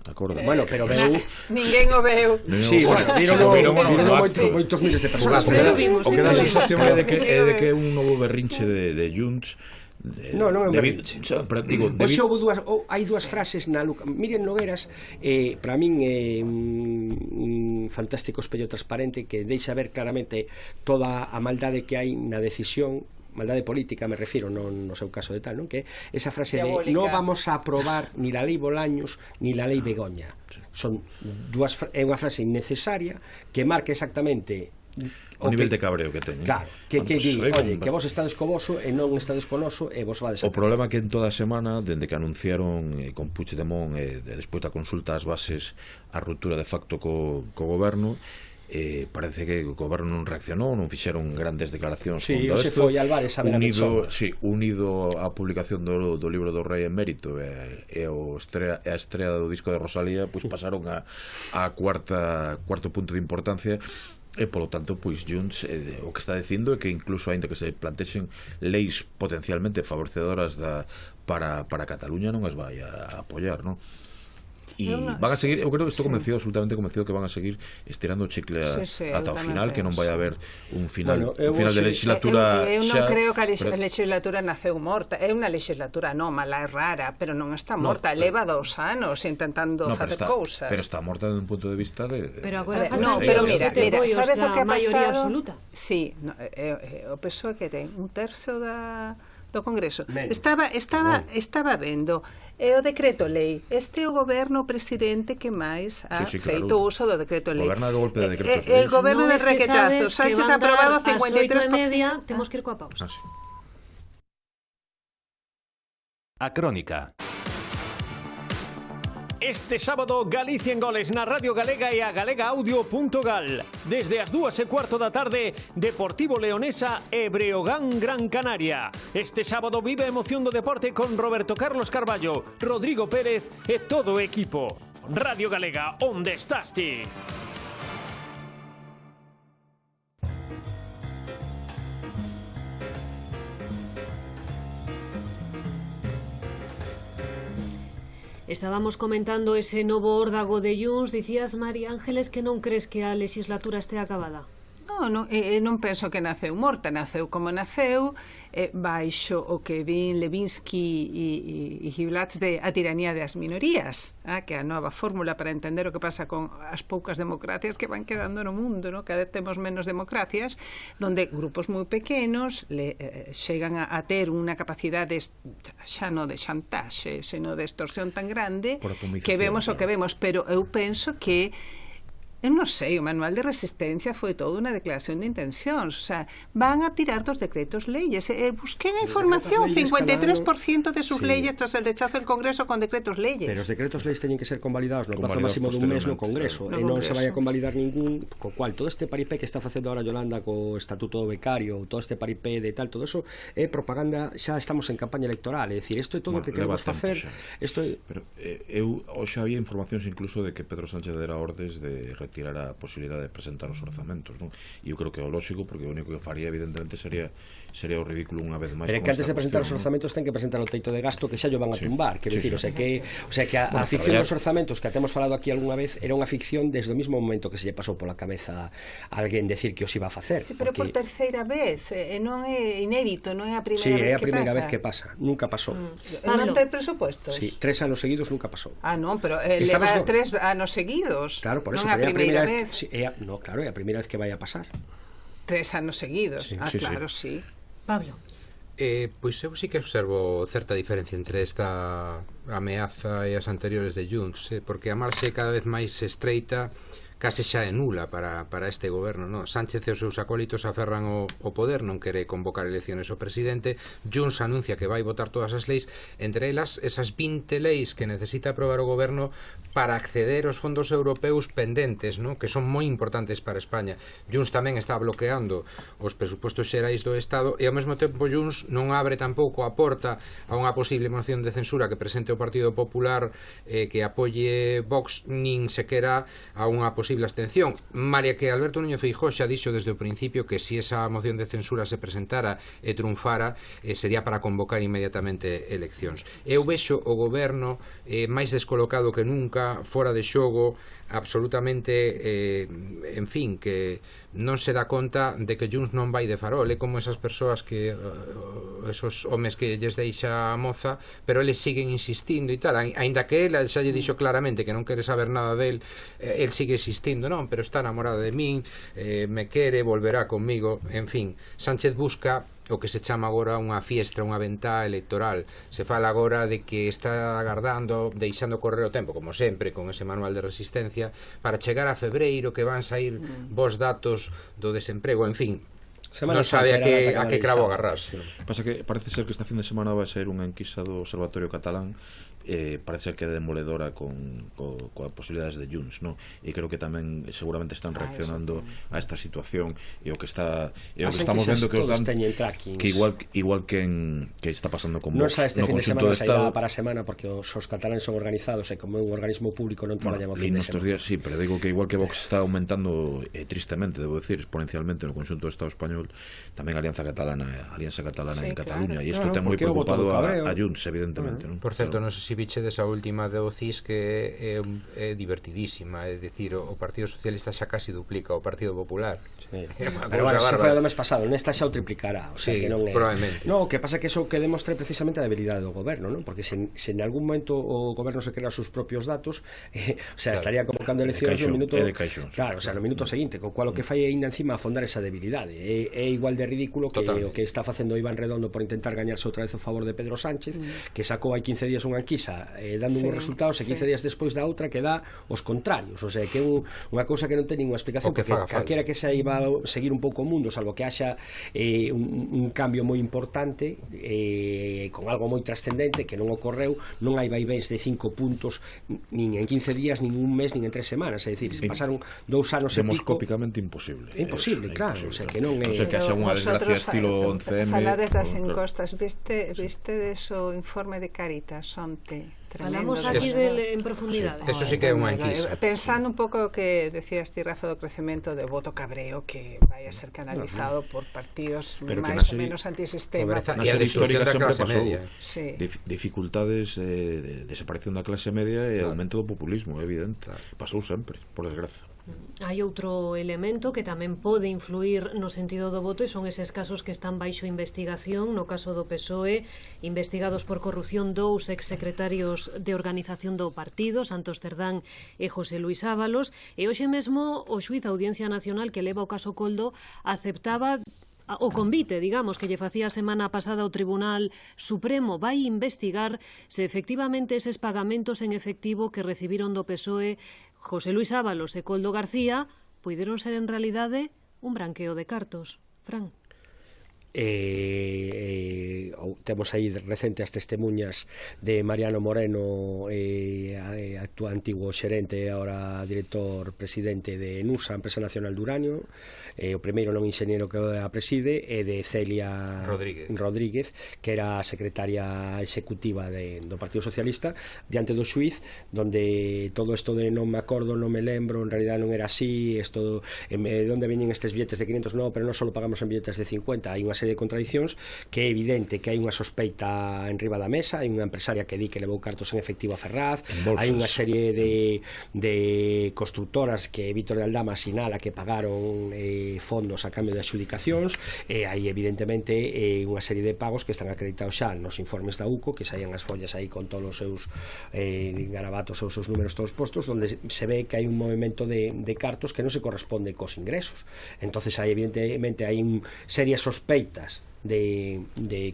Bueno, pero veu... Ninguén o veu. Sí, bueno, viron moitos miles de persoas. O que dá a sensación é de que é un novo berrinche de Junts. Non é un berrinche. Hai dúas frases na Miriam Nogueras, para min é un fantástico espello transparente que deixa ver claramente toda a maldade que hai na decisión, maldade política, me refiro, non no seu caso de tal, non? Que esa frase de non vamos a aprobar ni la lei Bolaños ni la lei Begoña. É unha frase innecesaria que marca exactamente o nivel de cabreo que teñen. Claro, que di, oye, que vos estades co voso e non estades co noso e vos vades a... O problema é que en toda a semana, dende que anunciaron con Puigdemont e despois da consulta ás bases a ruptura de facto co goberno, parece que o goberno non reaccionou, non fixeron grandes declaracións contra isto, unido á publicación do libro do Rei Emérito e a estrea do disco de Rosalía, pois pasaron a cuarto punto de importancia. E polo tanto, pois Junts o que está dicindo é que incluso aínda que se plantexen leis potencialmente favorecedoras para Cataluña non as vai a apoiar, non? E van a seguir, eu creo que estou convencido, absolutamente convencido que van a seguir estirando o chicle ata o final, que non vai haber un final de legislatura. Eu non creo que a legislatura naceu morta, é unha legislatura anómala, é rara, pero non está morta, leva 2 anos intentando facer cousas. Pero está morta desde un punto de vista de... Pero agora pero mira, sabes o que ha maioría pasado? Absoluta. Sí, o PSOE que ten un terzo do Congreso. Estaba vendo o decreto lei. Este é o goberno presidente que máis ha feito uso do decreto lei. Goberna de golpe de decretos lei. El goberno de requetazo. Sánchez ha aprobado 53%. Temos que ir coa pausa. A Crónica. Este sábado, Galicia en goles na Radio Galega e a galegaaudio.gal. Desde as 2:15 da tarde, Deportivo Leonesa e Breogán Gran Canaria. Este sábado vive a emoción do deporte con Roberto Carlos Carballo, Rodrigo Pérez e todo o equipo. Radio Galega, onde estás ti? Estábamos comentando ese novo órdago de Junts. Dicías, María Ángeles, que non crees que a legislatura este acabada? Non penso que naceu morta, naceu como naceu, baixo o que din Levinsky e Giblats de a tiranía das minorías, que é a nova fórmula para entender o que pasa con as poucas democracias que van quedando no mundo, cada vez temos menos democracias, donde grupos moi pequenos chegan a ter unha capacidade xa non de xantaxe, sino de extorsión tan grande que vemos o que vemos, pero eu penso que eu non sei, o manual de resistencia foi toda unha declaración de intencións, o sea, van a tirar dos decretos leyes. Busqué a información, 53% de sus leyes tras el rechazo del Congreso con decretos leyes. Pero os decretos leyes teñen que ser convalidados no plazo máximo dun mes no Congreso, e non se vai a convalidar ningún, co cual todo este paripé que está facendo ahora Yolanda co Estatuto do Becario, todo este paripé de tal, todo eso é propaganda, xa estamos en campaña electoral, é dicir, isto é todo o que queremos facer. Pero eu hoxe había informacións incluso de que Pedro Sánchez dera ordes de retirar a posibilidade de presentar os orzamentos, non? E eu creo que é o lógico, porque o único que faría evidentemente sería o ridículo unha vez máis. Pero que antes de presentar os orzamentos ten que presentar o teito de gasto que xa yo van a tumbar, quero dicir, o sea que a ficción dos orzamentos que temos falado aquí algunha vez era unha ficción desde o mesmo momento que se lle pasou pola cabeza a alguén decir que os iba a facer. Pero por terceira vez, non é inédito, non é a primeira vez que pasa. Sí, é a primeira vez que pasa, nunca pasou. Non ten presupuestos? Sí, 3 anos seguidos nunca pasou. Non, pero leva 3 anos seguidos. Claro, por eso, non é a primeira vez. No, claro, é a primeira vez que vai a pasar. 3 anos seguidos. Claro, sí. Pablo. Pois eu sí que observo certa diferencia entre esta ameaza e as anteriores de Junts, porque a marxe cada vez máis estreita, case xa é nula para este goberno, non? Sánchez e os seus acólitos aferran o poder, non quere convocar elecciones o presidente. Junts anuncia que vai votar todas as leis, entre elas esas 20 leis que necesita aprobar o goberno para acceder aos fondos europeus pendentes, non? Que son moi importantes para España. Junts tamén está bloqueando os presupostos xerais do Estado e ao mesmo tempo Junts non abre tampouco a porta a unha posible moción de censura que presente o Partido Popular que apoie Vox, nin sequera a unha posible abstención. Malia que Alberto Núñez Feijóo xa dixo desde o principio que se esa moción de censura se presentara e triunfara, sería para convocar inmediatamente eleccións. Eu vexo o goberno máis descolocado que nunca, fora de xogo, absolutamente en fin, que non se dá conta de que Junts non vai de farol, é como esas persoas que esos homes que lles deixa a moza, pero eles siguen insistindo e tal, aínda que ela xa lle dixo claramente que non quere saber nada del, el sigue insistindo, non, pero está enamorada de min, me quere, volverá conmigo, en fin. Sánchez busca o que se chama agora unha fiestra, unha ventá electoral. Se fala agora de que está agardando, deixando correr o tempo, como sempre, con ese manual de resistencia, para chegar a febreiro, que van sair bons datos do desemprego, en fin. Non sabe a que cravo agarrarse. Pasa que parece ser que esta fin de semana vai sair unha enquisa do Observatorio Catalán, parece ser que é demoledora coas posibilidades de Junts, non? E creo que tamén seguramente están reaccionando a esta situación e o que está estamos vendo que os dan que igual que está pasando con Vox no conxunto do Estado para a semana, porque os cataláns son organizados e como é un organismo público non traballamos fin de semana. Sí, pero digo que igual que Vox está aumentando tristemente, debo decir, exponencialmente no conxunto do Estado español, tamén a Alianza Catalana en Cataluña, e isto ten moi preocupado a Junts, evidentemente, non? Por certo, non sei se se bichedes a última do CIS que é divertidísima, é dicir, o Partido Socialista xa casi duplica o Partido Popular. Pero bueno, se foi o do mes pasado, nesta xa o triplicará, o sea, que non é... probablemente. No, o que pasa é que eso que demostra precisamente a debilidade do goberno, non? Porque se en algún momento o goberno se crea os seus propios datos, o sea, estaría convocando eleccións no minuto... Claro, o sea, no minuto seguinte, co cual o que fai é ainda encima afondar esa debilidade. É igual de ridículo que o que está facendo Iván Redondo por intentar gañarse outra vez o favor de Pedro Sánchez, que sacou hai 15 días unha enquisa dando uns resultados e 15 días despois da outra que dá os contrarios, o sea, que é unha cousa que non ten ninguna explicación, porque calquera que se iba a seguir un pouco o mundo, salvo que haxa un cambio moi importante con algo moi trascendente que non ocorreu, non hai vaivéns de 5 puntos nin en 15 días, nin un mes, nin en 3 semanas, é dicir, se pasaron 2 anos e pico. Demoscópicamente imposible. Imposible, claro, o sea, que non é... Non sei que haxa unha desgracia estilo 11M. Falades das encostas, viste deso informe de Caritas onte? Falamos aquí en profundidade. Eso sí que é unha enquisa. Pensando un pouco o que decías ti, Rafa, do crecemento de voto cabreo que vai a ser canalizado por partidos máis ou menos antisistema. Na serie histórica sempre pasou dificultades de desaparición da clase media e aumento do populismo, é evidente. Pasou sempre, por desgraza. Hai outro elemento que tamén pode influir no sentido do voto e son eses casos que están baixo investigación. No caso do PSOE, investigados por corrupción 2 exsecretarios de organización do partido, Santos Cerdán e José Luis Ábalos, e hoxe mesmo o xuíz da Audiencia Nacional que leva o caso Coldo aceptaba o convite, digamos, que lle facía a semana pasada o Tribunal Supremo. Vai investigar se efectivamente eses pagamentos en efectivo que recibiron do PSOE José Luis Ábalos e Coldo García puideron ser en realidade un branqueo de cartos. Fran. Temos aí recente as testemunhas de Mariano Moreno, antigo xerente e agora director presidente de NUSA, Empresa Nacional de Uranio, o primeiro non enxeñero que a preside, e de Celia Rodríguez, que era a secretaria executiva do Partido Socialista, diante do xuiz, donde todo isto de non me acordo, non me lembro, en realidad non era así, isto, onde veñen estes billetes de 500, no, pero non só pagamos en billetes de 50, hai unha serie de contradicións que é evidente que hai unha sospeita en riba da mesa, hai unha empresaria que di que levou cartos en efectivo a Ferraz, hai unha serie de constructoras que Víctor de Aldama sinala que pagaron fondos a cambio de adxudicacións, e hai evidentemente unha serie de pagos que están acreditados xa nos informes da UCO, que saían as follas aí con todos os seus garabatos ou os seus números todos postos, onde se ve que hai un movimento de cartos que non se corresponde cos ingresos. Entonces hai evidentemente hai serias sospeitas de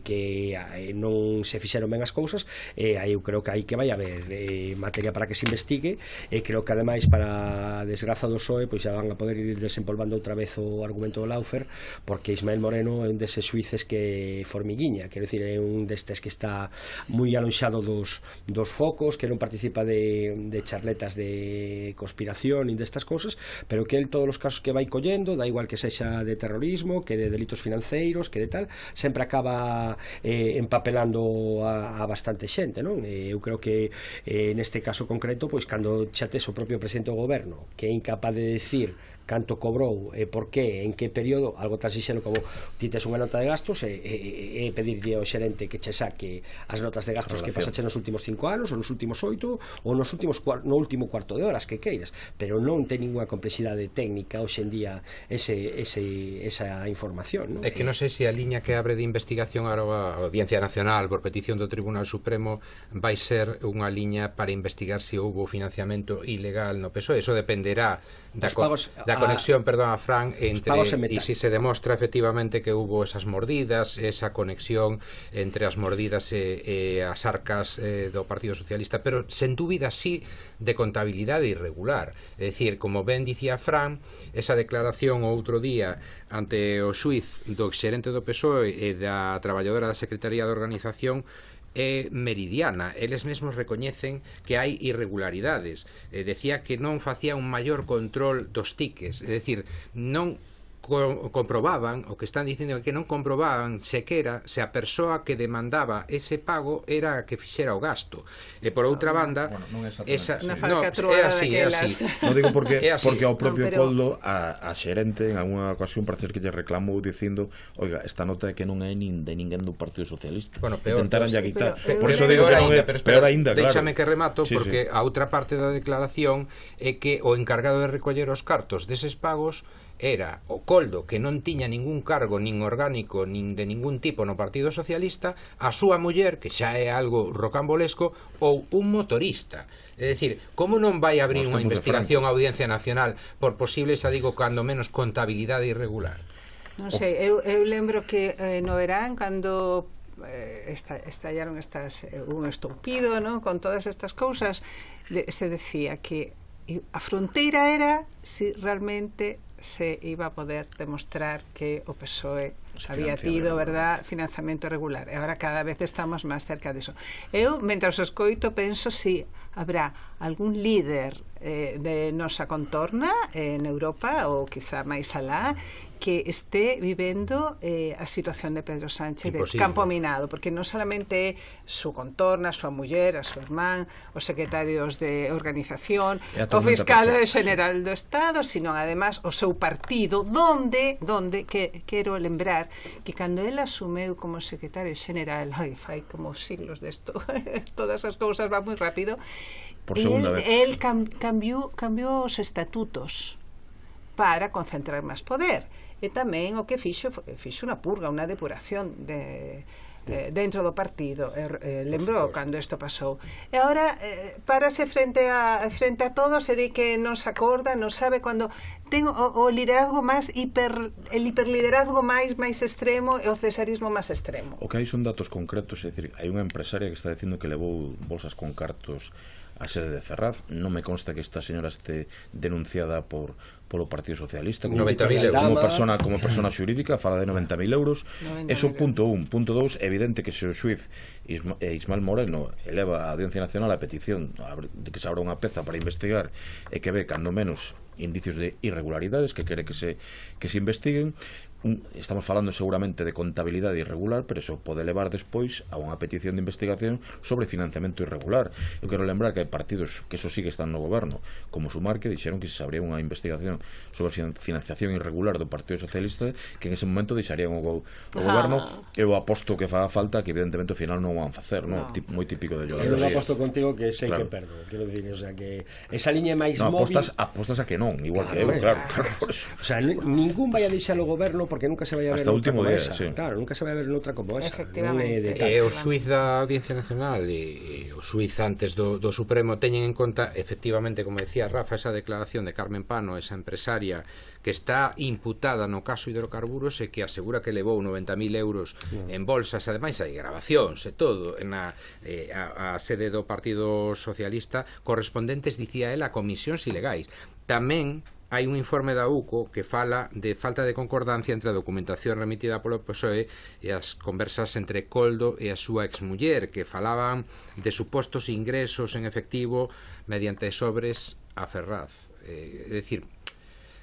que non se fixeron ben as cousas, e aí eu creo que hai que vai haber materia para que se investigue, e creo que ademais, para desgraza do PSOE, pois xa van a poder ir desempolvando outra vez o argumento do Laufer, porque Ismael Moreno é un deses xuíces que formiguiña, quero dicir, é un destes que está moi alonxado dos focos, que non participa de charletas de conspiración e destas cousas, pero que el todos os casos que vai collendo, da igual que sexa de terrorismo, que de delitos financeiros, que de tal, sempre acaba empapelando a bastante xente, non? Eu creo que neste caso concreto, pois cando xa tes o propio presidente do goberno que é incapaz de decir canto cobrou e por qué, en que período, algo tan sinxelo como ti tes unha nota de gastos e pedirlle ao xerente que che saque as notas de gastos que pasache nos últimos 5 anos ou nos últimos 8 ou no último cuarto de horas que queiras, pero non ten ninguna complexidade técnica hoxe en día esa información, non? É que non sei se a liña que abre de investigación a Audiencia Nacional por petición do Tribunal Supremo vai ser unha liña para investigar se houbo financiamento ilegal no PSOE. Eso dependerá da conexión, a Fran, entre e se se demostra efectivamente que hubo esas mordidas, esa conexión entre as mordidas e as arcas do Partido Socialista, pero sen dúbida sí de contabilidade irregular. É dicir, como ben dicía Fran, esa declaración outro día ante o xuiz do exxerente do PSOE e da traballadora da Secretaría de Organización é meridiana. Eles mesmos recoñecen que hai irregularidades. Decía que non facía un maior control dos tiques, é dicir, non comprobaban, o que están dicindo que non comprobaban sequera se a persoa que demandaba ese pago era a que fixera o gasto. E por outra banda, esa é así. Non digo porque ao propio Coldo a xerente en algunha ocasión parece que lle reclamou dicindo, oiga, esta nota é que non é nin de ninguén do Partido Socialista. Bueno, peor, intentaran ya quitar. Por eso digo que non é peor aínda, claro. Déxame que remato, porque a outra parte da declaración é que o encargado de recoller os cartos deses pagos era o Coldo, que non tiña ningún cargo nin orgánico nin de ningún tipo no Partido Socialista, a súa muller, que xa é algo rocambolesco, ou un motorista. É dicir, como non vai abrir unha investigación a Audiencia Nacional por posible, xa digo, cando menos contabilidade irregular? Non sei, eu lembro que no verán, cando estallaron un estoupido, ¿no?, con todas estas cousas, se decía que a fronteira era si realmente se iba a poder demostrar que o PSOE había tido, verdad, financiamento irregular. E agora cada vez estamos máis cerca diso. Eu, mentras os escoito, penso si habrá algún líder de nosa contorna en Europa, ou quizá máis alá, que esté vivendo a situación de Pedro Sánchez de campo minado, porque non solamente su contorna, a súa muller, a súa irmán, os secretarios de organización, o fiscal general do Estado, sino además o seu partido, donde quero lembrar que cando ele asumeu como secretario general, fai como siglos desto, todas as cousas van moi rápido, el cambiou os estatutos para concentrar máis poder. E tamén o que fixo unha purga, unha depuración dentro do partido. Lembro cando isto pasou. E agora párase frente a todos e di que non se acorda, non sabe, cando ten o liderazgo máis el hiperliderazgo máis extremo e o cesarismo máis extremo. O que hai son datos concretos, é dicir, hai unha empresaria que está dicindo que levou bolsas con cartos a sede de Ferraz. Non me consta que esta señora esté denunciada polo Partido Socialista como persona xurídica, fala de 90.000 euros. Eso punto 1. Punto 2, evidente que se o xuiz Ismael Moreno eleva a Audiencia Nacional a petición de que se abra unha peza para investigar e que ve cando menos indicios de irregularidades que quere que se investiguen. Estamos falando seguramente de contabilidade irregular, pero eso pode levar despois a unha petición de investigación sobre financiamento irregular. Eu quero lembrar que hai partidos que eso sí que están no goberno, como Sumar, que dixeron que se abría unha investigación sobre financiación irregular do Partido Socialista, que en ese momento deixarían o goberno. Eu aposto que faga falta, que evidentemente ao final non o van facer, moi típico de Eu non aposto contigo que sei que perdo, quero dicir, o sea, que esa liña máis móvil... Apostas a que non, igual que eu, claro. O sea, ningún vai a deixar o goberno porque nunca se vai a ver hasta último día, claro, nunca se vai a ver noutra como esa. Efectivamente. E o xuiz da Audiencia Nacional e o xuiz antes do Supremo teñen en conta, efectivamente, como decía Rafa, esa declaración de Carmen Pano, esa empresaria que está imputada no caso hidrocarburos e que asegura que levou 90.000 euros en bolsas, ademais hai grabacións e todo a sede do Partido Socialista correspondentes, dicía ela, a comisións ilegais. Tamén hai un informe da UCO que fala de falta de concordancia entre a documentación remitida polo PSOE e as conversas entre Coldo e a súa exmuller, que falaban de supostos ingresos en efectivo mediante sobres a Ferraz. É dicir,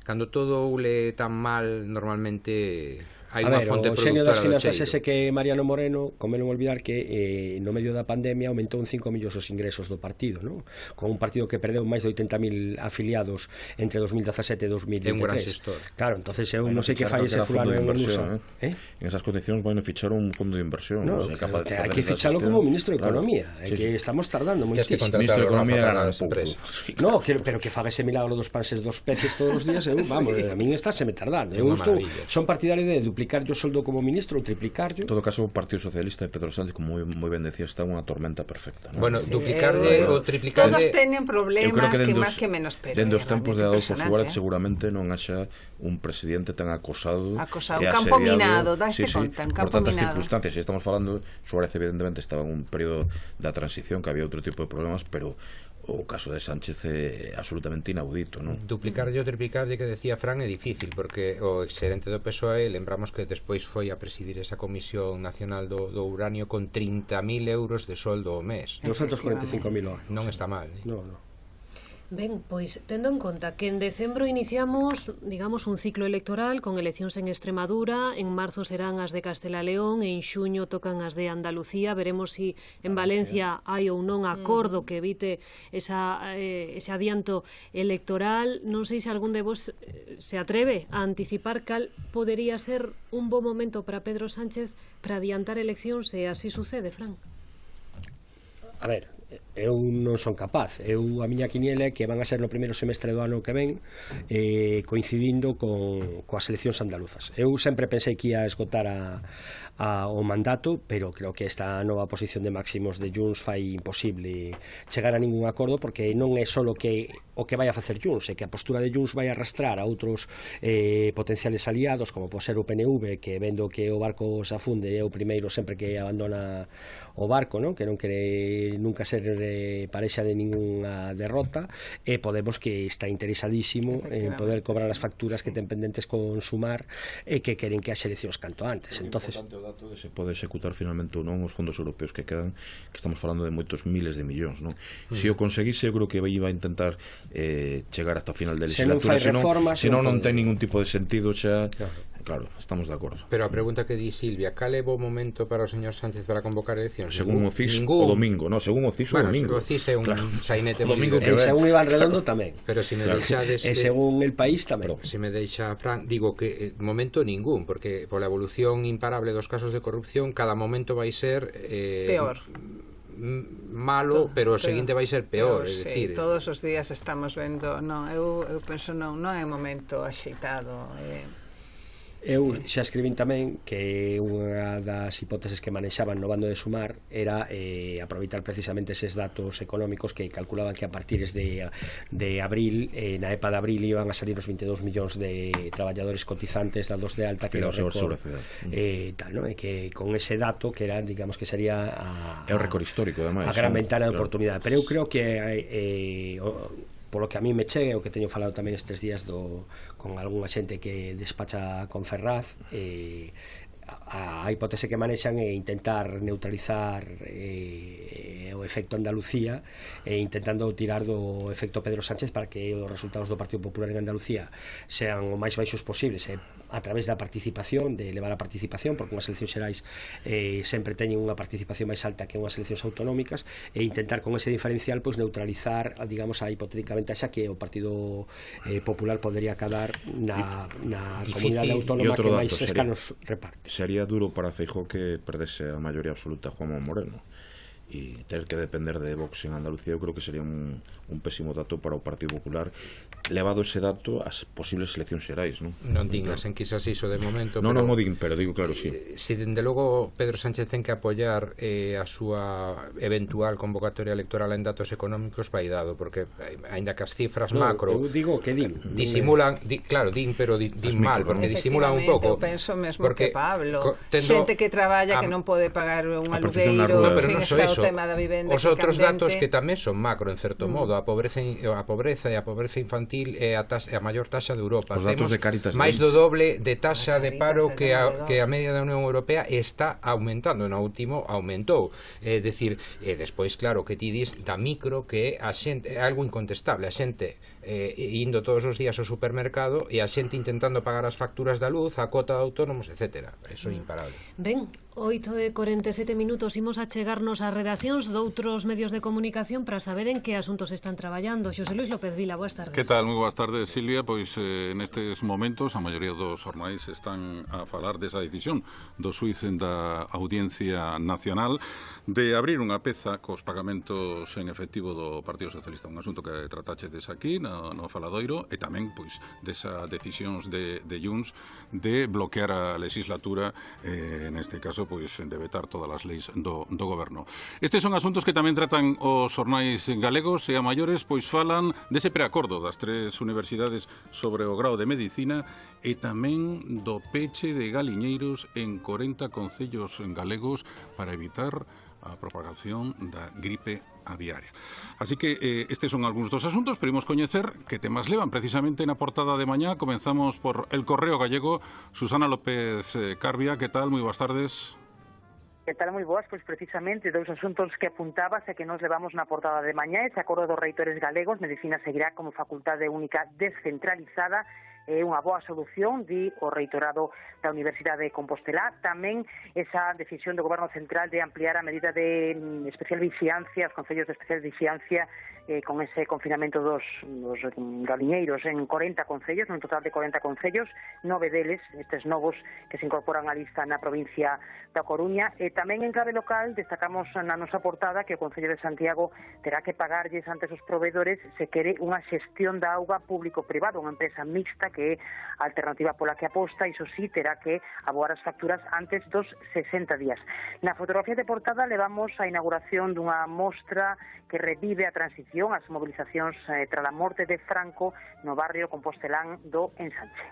cando todo ule tan mal, normalmente hai unha fonte productora do cheiro. O xenio das finanzas ese que Mariano Moreno, como non olvidar que no medio da pandemia aumentou en 5 millóns os ingresos do partido, ¿no? Con un partido que perdeu máis de 80.000 afiliados entre 2017 e 2023. É un gran xestor. Claro, entonces eu non sei que fai ese fulano en Nusa. En esas condicións van a fichar un fondo de inversión. Hai que ficharlo como ministro de Economía, que estamos tardando moitísimo. Ministro de Economía gana pouco. No, pero que faga ese milagro dos panses dos peces todos os días, vamos, a min estáse me tardando. Eu son partidario de duplicar o soldo como ministro ou triplicar. En todo caso, o Partido Socialista de Pedro Sánchez, como moi ben decía, está unha tormenta perfecta, ¿no? Bueno, duplicarle ou triplicarle... Todos teñen problemas que máis que menos, pero dende os tempos de Adolfo Suárez seguramente non haxa un presidente tan acosado e asediado. Campo minado, daste conta, en campo minado. Por tantas circunstancias, e estamos falando, Suárez evidentemente estaba en un período da transición que había outro tipo de problemas, pero o caso de Sánchez é absolutamente inaudito, non? Duplicarlle ou triplicarlle, que decía Fran, é difícil, porque o exxerente do PSOE, lembramos que despois foi a presidir esa Comisión Nacional do Uranio con 30.000 euros de soldo ao mes. 245.000 horas. Non está mal. No. Ben, pois, tendo en conta que en decembro iniciamos, digamos, un ciclo electoral con eleccións en Extremadura, en marzo serán as de Castela e León, en xuño tocan as de Andalucía, veremos si en Valencia hai ou non acordo que evite ese adianto electoral. Non sei se algún de vos se atreve a anticipar cal podería ser un bo momento para Pedro Sánchez para adiantar eleccións, e así sucede, Fran. A ver, eu non son capaz. A miña quiniela é que van a ser no primeiro semestre do ano que ven, coincidindo coas eleccións andaluzas. Eu sempre pensei que ia esgotar o mandato, pero creo que esta nova posición de máximos de Junts fai imposible chegar a ningún acordo, porque non é só o que vai a facer Junts, é que a postura de Junts vai arrastrar a outros potenciales aliados, como pode ser o PNV, que vendo que o barco se afunde é o primeiro sempre que abandona o barco, non? Que non quere nunca ser parexa de ninguna derrota, e Podemos, que está interesadísimo en poder cobrar as facturas que ten pendentes con Sumar, e que queren que as eleccións canto antes. Entonces, o dato de se pode executar finalmente ou non os fondos europeos que quedan, que estamos falando de moitos miles de millóns, non? Se o conseguise, eu creo que iba a intentar chegar hasta o final da legislatura, senón non ten ningún tipo de sentido xa. Claro, estamos de acordo. Pero a pregunta que di Silvia, cal é o momento para o señor Sánchez para convocar eleccións? Según o CIS, o domingo, no, según o CIS, o domingo. O CIS é un sainete moi diferente. Según Iván Redondo tamén. Pero se me deixades... E según El País tamén. Se me deixa, Fran, digo que momento ningún, porque pola evolución imparable dos casos de corrupción, cada momento vai ser... peor. Malo, pero o seguinte vai ser peor, é dicir, todos os días estamos vendo, eu penso non é un momento axeitado. Eu xa escribín tamén que unha das hipóteses que manexaban no bando de Sumar era aproveitar precisamente eses datos económicos que calculaban que a partir de abril, na EPA de abril iban a salir os 22 millóns de traballadores cotizantes dados de alta, que era o récord tal, non? E que con ese dato que era, digamos, que sería é o récord histórico, ademais, a gran ventana de oportunidade. Pero eu creo que polo que a mí me chegue, o que teño falado tamén estes días con algunha xente que despacha con Ferraz, a hipótese que manexan é intentar neutralizar o efecto Andalucía, e intentando tirar do efecto Pedro Sánchez para que os resultados do Partido Popular en Andalucía sean o máis baixos posibles, a través da participación, de elevar a participación, porque unhas eleccións xerais sempre teñen unha participación máis alta que unhas eleccións autonómicas, e intentar con ese diferencial neutralizar, digamos, a hipotéticamente xa que o Partido Popular podería cadar na comunidade autónoma que máis escanos reparte. Sería duro para Feijóo que perdese a maioría absoluta Juanma Moreno, e ter que depender de Vox en Andalucía. Eu creo que sería un pésimo dato para o Partido Popular, levado ese dato ás posibles eleccións xerais, non? Non digas en quizás iso de momento, non o din, pero digo, claro, sí. Se dende logo Pedro Sánchez ten que apoiar a súa eventual convocatoria electoral en datos económicos, vai dado, porque aínda que as cifras macro eu digo que disimulan, claro, pero din mal, porque disimulan un pouco. Eu penso mesmo que Pablo, xente que traballa que non pode pagar un alugueiro, pero non só iso. Os outros datos que tamén son macro, en certo modo, a pobreza e a pobreza infantil é a maior taxa de Europa. Os datos de Caritas máis do doble de taxa de paro que a media da Unión Europea está aumentando, no último aumentou. É dicir, despois, claro, que ti dis da micro, que a xente é algo incontestable, a xente indo todos os días ao supermercado e a xente intentando pagar as facturas da luz, a cota de autónomos, etc. Eso é imparable. Ben, 8:47 minutos, imos a chegarnos ás redaccións doutros medios de comunicación para saber en que asuntos están traballando. Xosé Luis López Vila, boas tardes. Que tal? Moi boas tardes, Silvia. Pois nestes momentos a maioría dos xornais están a falar desa decisión do xuíz da Audiencia Nacional de abrir unha peza cos pagamentos en efectivo do Partido Socialista, un asunto que tratachedes aquí no faladoiro, e tamén pois desa decisións de Junts de bloquear a legislatura, neste caso pois de vetar todas as leis do goberno. Estes son asuntos que tamén tratan os xornais galegos, e a maiores pois falan dese preacordo das tres universidades sobre o grao de Medicina, e tamén do peche de galiñeiros en 40 concellos galegos para evitar a propagación da gripe aviaria. Así que estes son algúns dos asuntos, pero imos coñecer que temas levan precisamente na portada de mañá. Comenzamos por El Correo Gallego. Susana López Carbia, que tal? Moi boas tardes. Que tal, moi boas, pois precisamente dous asuntos que apuntabas e que nos levamos na portada de mañá. Ese acordo dos reitores galegos, Medicina seguirá como facultade única descentralizada, é unha boa solución, di o reitorado da Universidade de Compostela. Tamén esa decisión do Goberno Central de ampliar a medida de especial vigilancia, os concellos de especial vigilancia, con ese confinamento dos galiñeiros en 40 concellos, nun total de 40 concellos, 9 deles, estes novos que se incorporan á lista na provincia da Coruña. E tamén en clave local destacamos na nosa portada que o Concello de Santiago terá que pagarlles antes os proveedores se quere unha xestión da auga público-privada, unha empresa mixta que é a alternativa pola que aposta, iso sí, terá que aboar as facturas antes dos 60 días. Na fotografía de portada levamos a inauguración dunha mostra que revive a transición, as movilizacións tras a morte de Franco no barrio compostelán do Ensanche.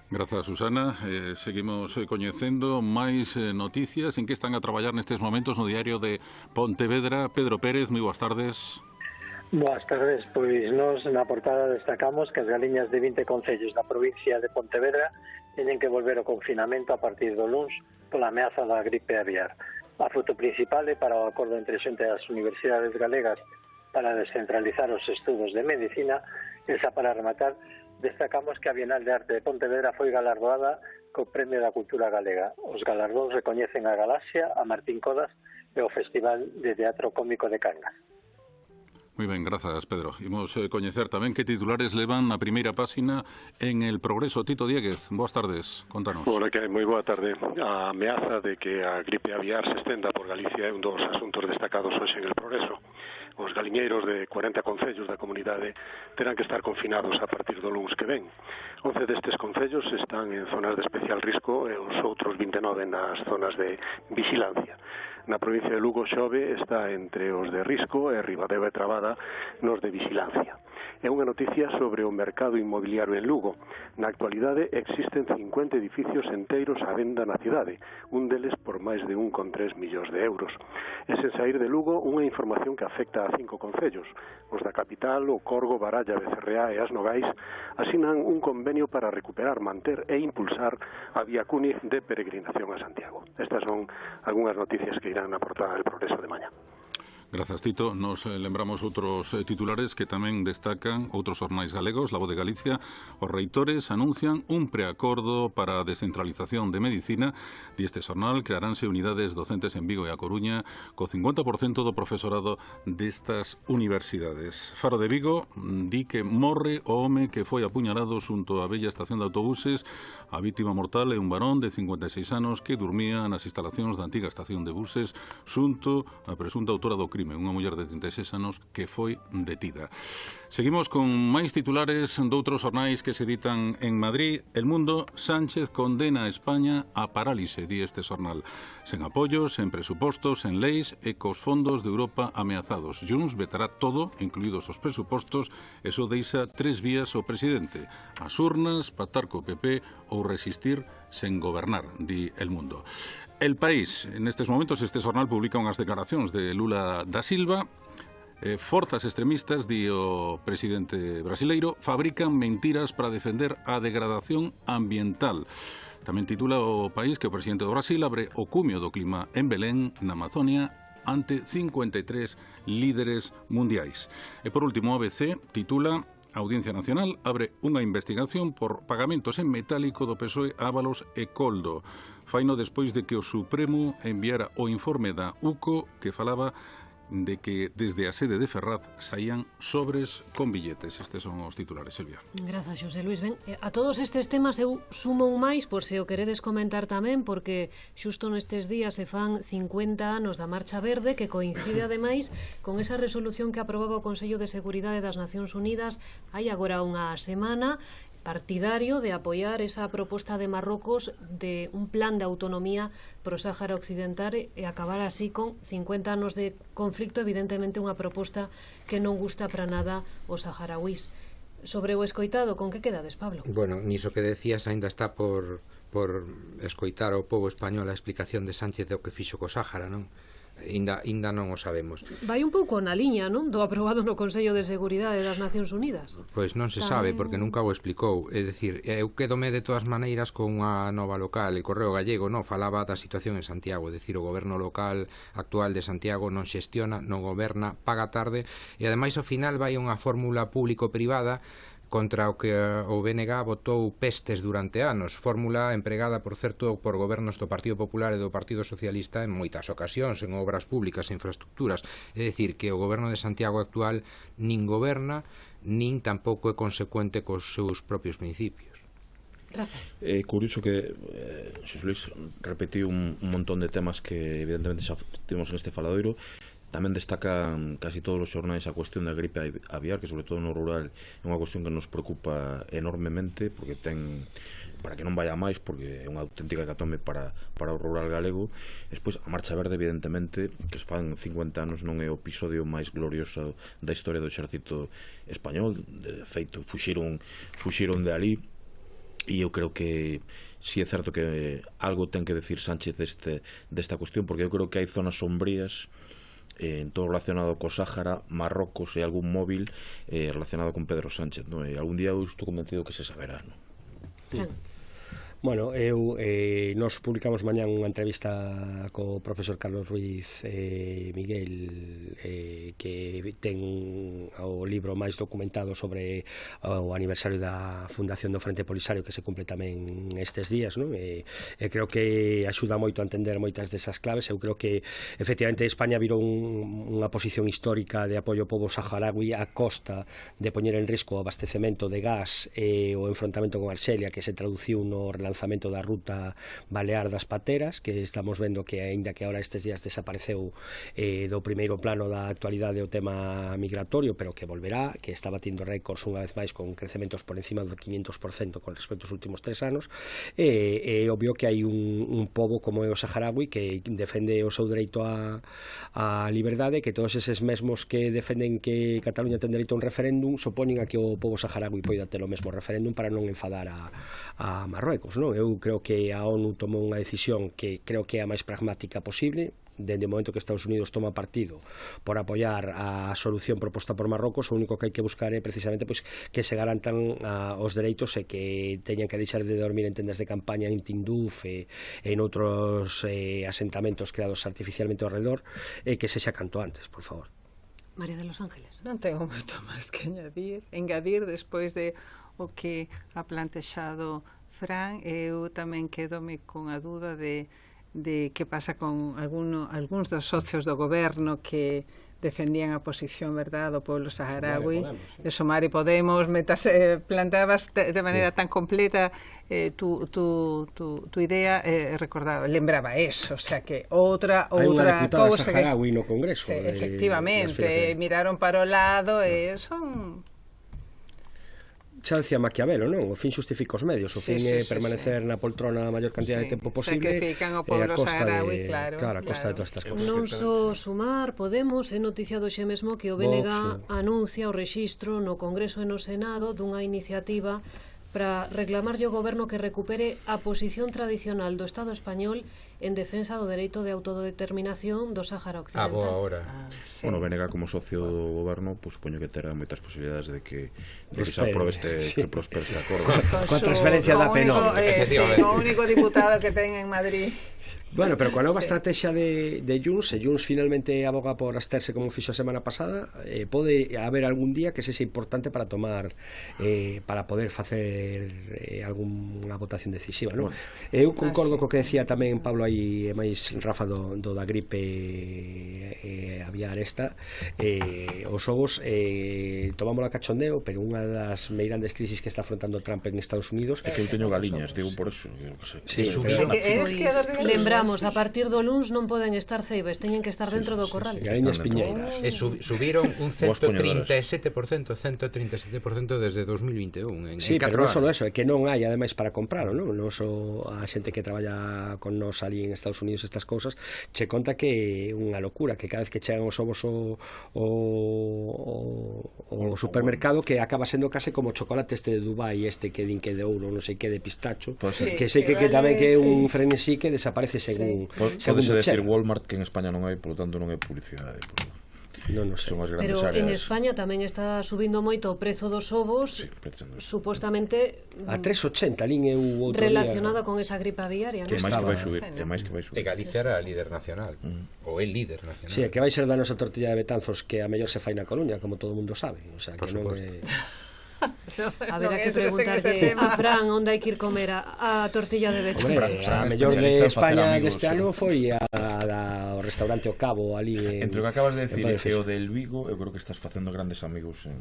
Grazas, Susana. Seguimos coñecendo máis noticias. En que están a traballar nestes momentos no diario de Pontevedra? Pedro Pérez, moi boas tardes. Boas tardes, pois nos na portada destacamos que as galiñas de 20 concellos da provincia de Pontevedra teñen que volver ao confinamento a partir do luns pola ameaza da gripe aviar. A foto principal é para o acordo entre xente das universidades galegas para descentralizar os estudos de medicina. Esa para rematar, destacamos que a Bienal de Arte de Pontevedra foi galardoada co Premio da Cultura Galega. Os galardóns recoñecen a Galaxia, a Martín Codas e o Festival de Teatro Cómico de Cangas. Moi ben, grazas, Pedro. Imos coñecer tamén que titulares levan na primeira páxina en El Progreso. Tito Dieguez, boas tardes, contanos. Hola, que hai, moi boa tarde. A ameaza de que a gripe aviar se estenda por Galicia é un dos asuntos destacados hoxe en El Progreso. Os galiñeiros de 40 concellos da comunidade terán que estar confinados a partir do luns que ven. 11 destes concellos están en zonas de especial risco e os outros 29 nas zonas de vigilancia. Na provincia de Lugo Xove está entre os de risco e Ribadeo e Trabada nos de vigilancia. É unha noticia sobre o mercado inmobiliario en Lugo. Na actualidade existen 50 edificios enteiros á venda na cidade, un deles por máis de 1,3 millóns de euros. E sen sair de Lugo, unha información que afecta a 5 concellos. Os da capital, o Corgo, Baralla, Becerreá e As Nogais asinan un convenio para recuperar, manter e impulsar a vía Cúniz de peregrinación a Santiago. Estas son algunhas noticias que irán na portada del Progreso de mañá. Grazas, Tito. Nos lembramos outros titulares que tamén destacan outros xornais galegos. La Voz de Galicia. Os reitores anuncian un preacordo para a descentralización de medicina. Deste xornal crearánse unidades docentes en Vigo e a Coruña co 50% do profesorado destas universidades. Faro de Vigo di que morre o home que foi apuñalado xunto á bella estación de autobuses. A vítima mortal é un varón de 56 anos que dormía nas instalacións da antiga estación de buses xunto á presunta autora do crime, unha muller de 36 anos que foi detida. Seguimos con máis titulares doutros xornais que se editan en Madrid. El Mundo. Sánchez condena a España a parálise, di este xornal. Sen apoios, sen presupostos, sen leis e cos fondos de Europa ameazados. Junts vetará todo, incluídos os presupostos, e só deixa 3 vías ao presidente: as urnas, pactar co PP ou resistir sen gobernar, di El Mundo. El País. En estes momentos este xornal publica unhas declaracións de Lula da Silva. Forzas extremistas, di o presidente brasileiro, fabrican mentiras para defender a degradación ambiental. Tamén titula o País que o presidente do Brasil abre o cumio do clima en Belén, na Amazonia, ante 53 líderes mundiais. E por último, ABC titula: a Audiencia Nacional abre unha investigación por pagamentos en metálico do PSOE, Ábalos e Coldo. Faino despois de que o Supremo enviara o informe da UCO que falaba de que desde a sede de Ferraz saían sobres con billetes. Estes son os titulares, Silvia. Grazas, Xosé Luis. Ben, a todos estes temas eu sumo un máis por se o queredes comentar tamén, porque xusto nestes días se fan 50 anos da Marcha Verde, que coincide ademais con esa resolución que aprobaba o Consello de Seguridade das Nacións Unidas hai agora unha semana, partidario de apoiar esa proposta de Marrocos de un plan de autonomía pro Sáhara Occidental e acabar así con 50 anos de conflicto, evidentemente unha proposta que non gusta para nada os saharauís. Sobre o escoitado, con que quedades, Pablo? Bueno, niso que decías ainda está por escoitar ao povo español a explicación de Sánchez do que fixo co Sáhara, non? Ainda non o sabemos. Vai un pouco na liña, non? Do aprobado no Consello de Seguridade das Nacións Unidas. Pois non se sabe, porque nunca o explicou. É dicir, eu quedome de todas maneiras con unha nova local, el Correo Gallego, non falaba da situación en Santiago, é dicir, o goberno local actual de Santiago non xestiona, non goberna, paga tarde, e ademais ao final vai unha fórmula público-privada contra o que o BNG votou pestes durante anos, fórmula empregada, por certo, por gobernos do Partido Popular e do Partido Socialista en moitas ocasións, en obras públicas e infraestructuras. É dicir, que o goberno de Santiago actual nin goberna, nin tampouco é consecuente cos seus propios principios. É curioso que Xosé Luis repetiu un montón de temas que evidentemente xa temos en este faladoiro. Tamén destacan casi todos os xornais a cuestión da gripe aviar, que sobre todo no rural é unha cuestión que nos preocupa enormemente, porque ten, para que non vaya máis, porque é unha auténtica hecatombe para o rural galego. Despois, a Marcha Verde, evidentemente, que se fan 50 anos, non é o episodio máis glorioso da historia do exército español. De feito, fuxiron de ali, e eu creo que si é certo que algo ten que decir Sánchez desta cuestión, porque eu creo que hai zonas sombrías en todo relacionado co Sáhara, Marrocos e algún móvil relacionado con Pedro Sánchez, non? E algún día eu estou convencido que se saberá, non? Bueno, nos publicamos mañán unha entrevista co profesor Carlos Ruiz Miguel, que ten o libro máis documentado sobre o aniversario da fundación do Frente Polisario, que se cumple tamén estes días, non? E creo que axuda moito a entender moitas desas claves. Eu creo que efectivamente España virou unha posición histórica de apoio ao pobo saharaui a costa de poñer en risco o abastecemento de gas e o enfrontamento con Arxelia, que se traduciu no lanzamento da ruta balear das pateras, que estamos vendo que aínda que ahora estes días desapareceu do primeiro plano da actualidade o tema migratorio, pero que volverá, que está batindo récords unha vez máis con crecementos por encima do 500% con respecto aos últimos 3 anos. É obvio que hai un pobo como é o saharaui que defende o seu dereito a liberdade, que todos eses mesmos que defenden que Cataluña ten dereito a un referéndum supoñen a que o pobo saharaui poida ter o mesmo referéndum para non enfadar a Marruecos, non? Eu creo que a ONU tomou unha decisión que creo que é a máis pragmática posible. Dende o momento que Estados Unidos toma partido por apoiar a solución proposta por Marrocos, o único que hai que buscar é precisamente que se garantan os dereitos e que teñan que deixar de dormir en tendas de campaña en Tinduf e en outros asentamentos creados artificialmente ao redor, e que sexa canto antes, por favor. María de los Ángeles. Non tengo moito máis que engadir despois de o que ha plantexado Fran. Eu tamén quedome con a dúda de que pasa con algúns dos socios do goberno que defendían a posición, verdad, do pueblo saharaui, de Sumar e Podemos, plantabas de maneira tan completa tu idea, recordaba, lembraba eso, o sea que outra cousa saharaui no Congreso, efectivamente, miraron para o lado e son... Xa decía Maquiavelo, non? O fin xustifica os medios, o fin é permanecer na poltrona a maior cantidad de tempo posible, sacrifican o pobo saharaui, claro, a costa de todas estas cousas. Non só Sumar, Podemos, é noticiado xe mesmo que o BNG anuncia o rexistro no Congreso e no Senado dunha iniciativa para reclamarlle ao goberno que recupere a posición tradicional do Estado español en defensa do dereito de autodeterminación do Sáhara Occidental. Boa hora. Bueno, BNG como socio do goberno, pues, supoño que terá moitas posibilidades de que se aprobe que prospere este acordo. Coa transferencia da PNOV. O único diputado que ten en Madrid. Bueno, pero coa nova estrategia de Junts, se Junts finalmente aboga por absterse como fixo a semana pasada, pode haber algún día que sexa importante para tomar para poder facer algunha votación decisiva, non? Eu concordo co que decía tamén Pablo aí e máis Rafa do da gripe aviar esta, os ovos tomámola cachondeo, pero unha das meirandes crisis que está afrontando Trump en Estados Unidos é que eu teño galiñas, digo por eso. Lembramos, a partir do luns non poden estar ceibes, teñen que estar dentro do corral. Galiñas piñeiras. E subiron un 137% desde 2021 en 4 anos. Pero non só eso, é que non hai ademais para comprar, non? Non só a xente que traballa con nos ali en Estados Unidos estas cousas, che conta que é unha locura, que cada vez que chegan os ovos o supermercado, que acaba sendo case como o chocolate este de Dubai, este que din que de ouro, non sei que de pistacho, que sei que tamén que é un frenesí que desaparece según Podese decir chega. Walmart que en España non hai, por lo tanto non hai publicidade. Non sei. Son as grandes Pero áreas. en España tamén está subindo moito o prezo dos ovos, supostamente a 3,80 lin eu outro relacionada con esa gripe aviaria, Que non? máis que vai subir, que máis que vai E subir. Galicia era líder nacional, ou é líder nacional. Sí, que vai ser da nosa tortilla de Betanzos que a mellor se fai na Coruña, como todo mundo sabe, o sea, que non é... Haberá que preguntarlle a Fran onde hai que ir comer a tortilla de Betanzos. A mellor de España deste ano foi ao restaurante O Cabo ali Entre o que acabas de decir e o del Vigo, eu creo que estás facendo grandes amigos en...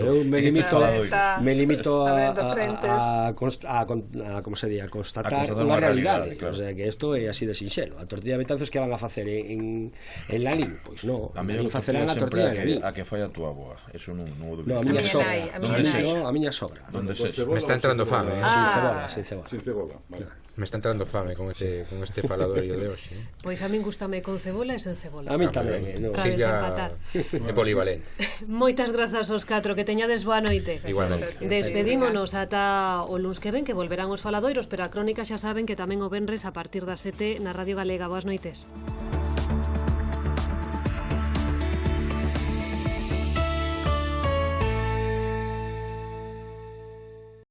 Eu me limito a como se di, a constatar unha realidade, claro. O sea, que isto é así de sinxelo. A tortilla de Betanzos que van a facer en Lalín? Pois non, A mellor facerán a tortilla de Lalín. a que fai a túa boa, eso non o dubido. No, a miña sogra. Me está entrando fame. Sin cebola. Me está entrando fame con este faladorio de hoxe. Pois a min gustame con cebola e sen cebola. A min tamén, para desempatar. É polivalente. Moitas grazas aos 4, que teñades boa noite. Igualmente. Despedímonos ata o luns que ven, que volverán os faladoiros, pero a crónica xa saben que tamén o venres a partir das 7 na Radio Galega. Boas noites.